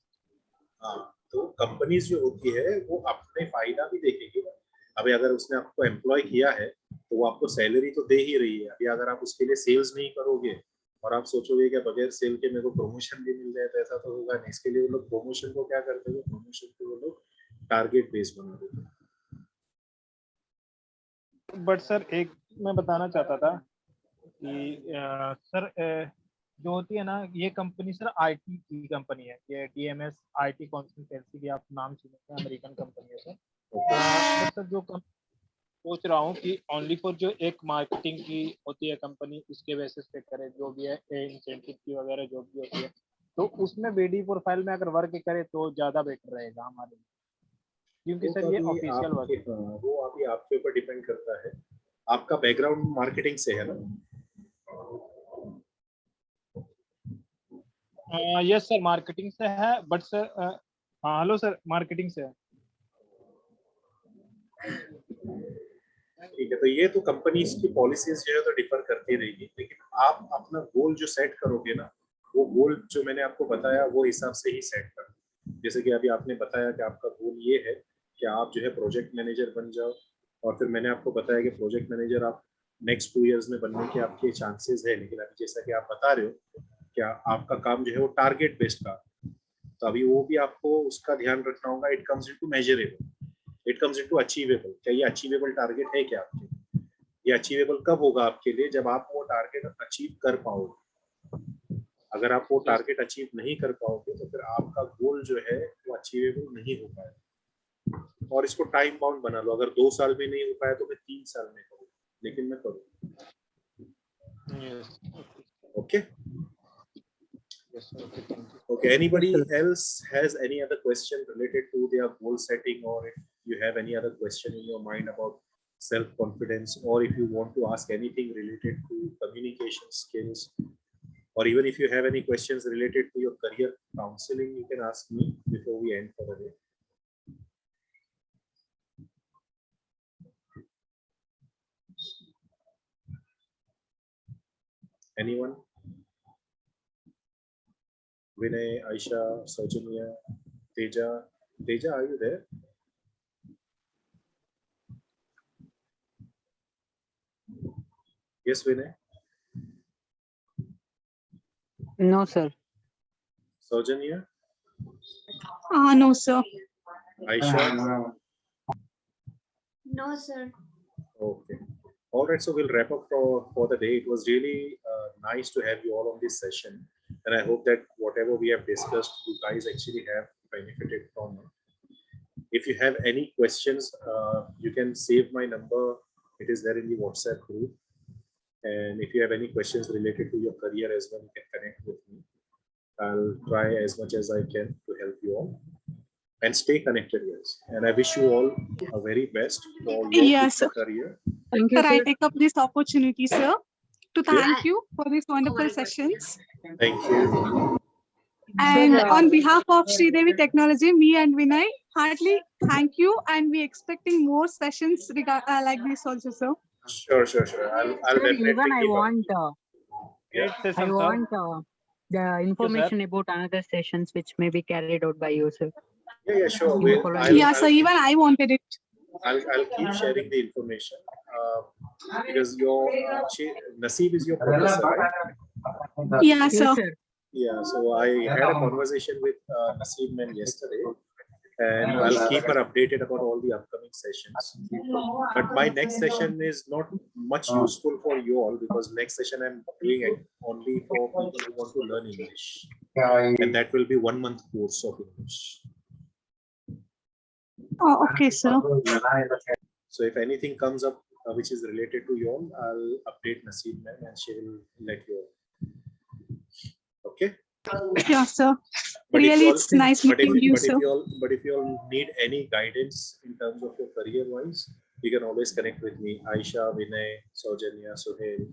Speaker 1: हाँ, तो कंपनीज जो होती है वो अपने फायदा भी देखेगी ना। अभी अगर उसने आपको एम्प्लॉय किया है तो वो आपको सैलरी तो दे ही रही है। अभी अगर आप उसके लिए सेल्स नहीं करोगे और आप सोचोगे कि बगैर सेल के मेरे को प्रमोशन भी मिल जाए, तो ऐसा तो होगा नहीं। इसके लिए वो लोग प्रमोशन को क्या करते हैं, प्रमोशन को वो लोग टारगेट बेस्ड बना देते हैं।
Speaker 3: बट सर एक मैं बताना चाहता था कि सर जो होती है ना ये कंपनी सर आईटी की कंपनी है, ये डीएमएस आईटी कंसल्टेंसी की आप नाम सुने, अमेरिकन कंपनी है सर। बट सर जो सोच रहा हूँ कि ओनली फॉर जो एक मार्केटिंग की होती है कंपनी उसके बेसिस पे करे जो भी है इंसेंटिव की वगैरह जो भी होती है, तो उसमें बीडी प्रोफाइल में अगर वर्क करे तो ज़्यादा बेटर रहेगा हमारे लिए, क्योंकि सर ये ऑफिशियल वर्क है।
Speaker 1: वो अभी आपके ऊपर डिपेंड करता है। आपका बैकग्राउंड मार्केटिंग से है ना?
Speaker 3: यस सर मार्केटिंग से है, बट सर हाँ हेलो सर मार्केटिंग से है।
Speaker 1: ठीक है, तो ये तो कंपनीज की पॉलिसीज जो है तो डिफर करती रहेगी, लेकिन आप अपना गोल जो सेट करोगे ना, वो गोल जो मैंने आपको बताया वो हिसाब से ही सेट करना। जैसे कि अभी आपने बताया कि आपका गोल ये है कि आप जो है प्रोजेक्ट मैनेजर बन जाओ, और फिर मैंने आपको बताया कि प्रोजेक्ट मैनेजर आप नेक्स्ट 2 इयर्स में बनने के आपके चांसेस है। लेकिन अभी जैसा कि आप बता रहे हो क्या आपका काम जो है वो टारगेट बेस्ड का, तो अभी वो भी आपको उसका ध्यान रखना होगा। It comes into measurable, it comes into achievable. क्या ये अचीवेबल टारगेट है क्या आपके? ये अचीवेबल कब होगा आपके लिए? जब आप वो टारगेट अचीव कर पाओगे। अगर आप वो टारगेट अचीव नहीं कर पाओगे तो फिर आपका गोल जो है वो अचीवेबल नहीं हो पाएगा। और इसको टाइम बाउंड बना लो, अगर 2 साल में नहीं हो पाया तो मैं 3 साल में करूँ, लेकिन मैं करूँ। Okay okay, anybody else has any other question related to their goal setting, or if you have any other question in your mind about self confidence, or if you want to ask anything related to communication skills, or even if you have any questions related to your career counseling, you can ask me before we end for the day. Anyone? Vinay, Aisha, Saujanya, Teja, Teja, are you there? Yes, Vinay.
Speaker 2: No, sir.
Speaker 1: Saujanya,
Speaker 7: No, sir.
Speaker 1: Aisha.
Speaker 5: No, sir.
Speaker 1: Okay. All right. So we'll wrap up for the day. It was really nice to have you all on this session, and I hope that whatever we have discussed, you guys actually have benefited from it. If you have any questions, you can save my number. It is there in the WhatsApp group. And if you have any questions related to your career as well, you can connect with me. I'll try as much as I can to help you all. And stay connected, guys. And I wish you all a very best for your
Speaker 7: Yes,
Speaker 1: future
Speaker 7: sir.
Speaker 1: career.
Speaker 2: Thank you,
Speaker 7: Sir, I
Speaker 2: sir.
Speaker 7: take up this opportunity, sir, to
Speaker 1: Yeah.
Speaker 7: thank you for these wonderful
Speaker 5: my God.
Speaker 7: sessions.
Speaker 1: Thank you.
Speaker 7: And
Speaker 2: Sir,
Speaker 7: on behalf of Sridevi Technology, me and Vinay, heartily thank you, and we expecting more sessions like this also, sir.
Speaker 1: Sure. I'll
Speaker 2: sir,
Speaker 1: definitely
Speaker 2: even I
Speaker 1: keep up.
Speaker 2: want
Speaker 1: Yeah.
Speaker 2: I want the information about another sessions which may be carried out by you, sir.
Speaker 1: Yeah, sure.
Speaker 2: In the
Speaker 1: We'll,
Speaker 2: following
Speaker 7: Yeah, sir, even I wanted it.
Speaker 1: I'll keep sharing the information because your Naseeb is your professor, right?
Speaker 7: Yeah,
Speaker 2: Yes,
Speaker 7: sir.
Speaker 2: sir.
Speaker 1: Yeah. So I had a conversation with Naseeb man yesterday, and I'll keep her updated about all the upcoming sessions. But my next session is not much useful for you all because next session I'm doing it only for people who want to learn English, and that will be 1 month course of English.
Speaker 7: Oh, okay, sir.
Speaker 1: So if anything comes up which is related to you all, I'll update Naseeb ma'am and she will let you all. Okay.
Speaker 7: Yeah, sir.
Speaker 1: But if
Speaker 7: Really,
Speaker 1: you all,
Speaker 7: it's nice meeting you, sir.
Speaker 1: but if you all need any guidance in terms of your career wise, you can always connect with me, Aisha, Vinay, Saujanya, Suhail.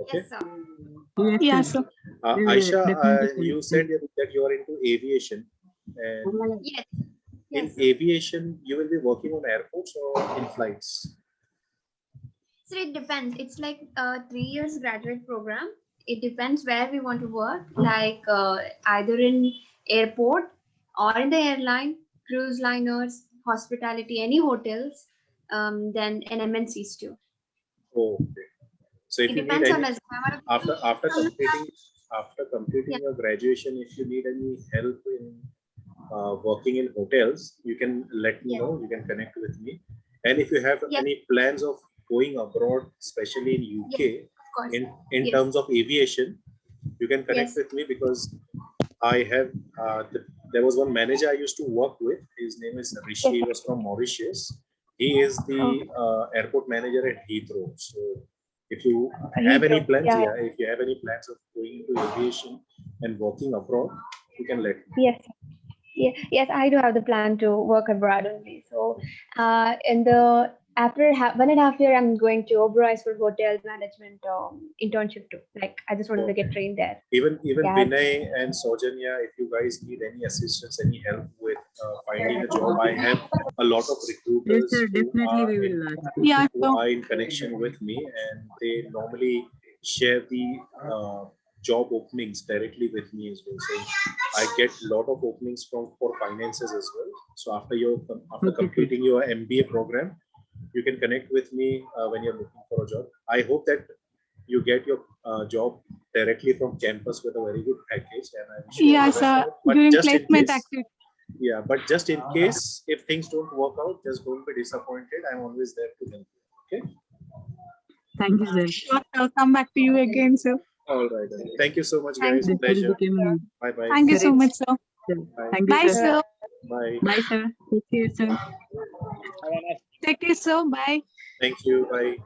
Speaker 1: Okay.
Speaker 5: Yes, sir.
Speaker 7: Yeah, sir.
Speaker 1: Aisha,
Speaker 2: Definitely.
Speaker 1: you said that you are into aviation, and
Speaker 5: Yes.
Speaker 1: in
Speaker 5: Yes.
Speaker 1: aviation, you will be working on airports or in flights.
Speaker 5: So it depends. It's like a 3 years graduate program. It depends where we want to work, like either in airport or in the airline, cruise liners, hospitality, any hotels, then in MNCs too.
Speaker 1: Okay. So if
Speaker 5: It
Speaker 1: you need
Speaker 5: depends on
Speaker 1: any
Speaker 5: us.
Speaker 1: after completing your graduation, if you need any help in working in hotels, you can let me
Speaker 5: Yes.
Speaker 1: know. You can connect with me. And if you have
Speaker 5: Yes.
Speaker 1: any plans of going abroad, especially in UK,
Speaker 5: Of course.
Speaker 1: in
Speaker 5: Yes.
Speaker 1: terms of aviation, you can connect
Speaker 5: Yes.
Speaker 1: with me because I have there was one manager I used to work with. His name is Rishi. He was from Mauritius. He is the airport manager at Heathrow. So if you have any
Speaker 5: Heathrow,
Speaker 1: plans,
Speaker 5: yeah.
Speaker 1: if you have any plans of going into aviation and working abroad, you can let me.
Speaker 5: Yes. Yeah, yes, I do have the plan to work abroad only. So, in the after 1.5 years, I'm going to Oberoi for hotel management internship too. Like, I just wanted to get trained there.
Speaker 1: Even
Speaker 5: Yeah.
Speaker 1: Vinay and Saujanya, if you guys need any assistance, any help with finding a job, I have a lot of
Speaker 2: Yes,
Speaker 1: recruiters
Speaker 2: sir.
Speaker 1: who
Speaker 2: Definitely,
Speaker 1: are
Speaker 2: we
Speaker 1: in,
Speaker 2: will ask.
Speaker 7: Yeah,
Speaker 1: who
Speaker 7: sir.
Speaker 1: are in connection with me, and they normally share the job openings directly with me as well. So I get a lot of openings for finances as well. So after
Speaker 2: Okay, sir.
Speaker 1: completing your MBA program, you can connect with me when you're looking for a job. I hope that you get your job directly from campus with a very good package, and I'm sure.
Speaker 7: Yeah, sir.
Speaker 1: But
Speaker 7: During
Speaker 1: just in
Speaker 7: placement
Speaker 1: case,
Speaker 7: activity.
Speaker 1: yeah, but just in case if things don't work out, just don't be disappointed. I'm always there to help you. Okay.
Speaker 2: Thank you, sir.
Speaker 7: Sure, I'll come back to you again, sir.
Speaker 1: All right. Then. Thank you so much,
Speaker 5: Thank
Speaker 1: guys.
Speaker 2: This will
Speaker 1: Pleasure.
Speaker 2: become
Speaker 1: Bye bye.
Speaker 7: Thank you so much, sir.
Speaker 2: Thank
Speaker 7: Bye,
Speaker 2: you, sir.
Speaker 7: sir.
Speaker 1: Bye.
Speaker 2: Bye, sir. Take care, sir.
Speaker 3: Have a nice
Speaker 7: Take care, sir. Bye.
Speaker 1: Thank you. Bye.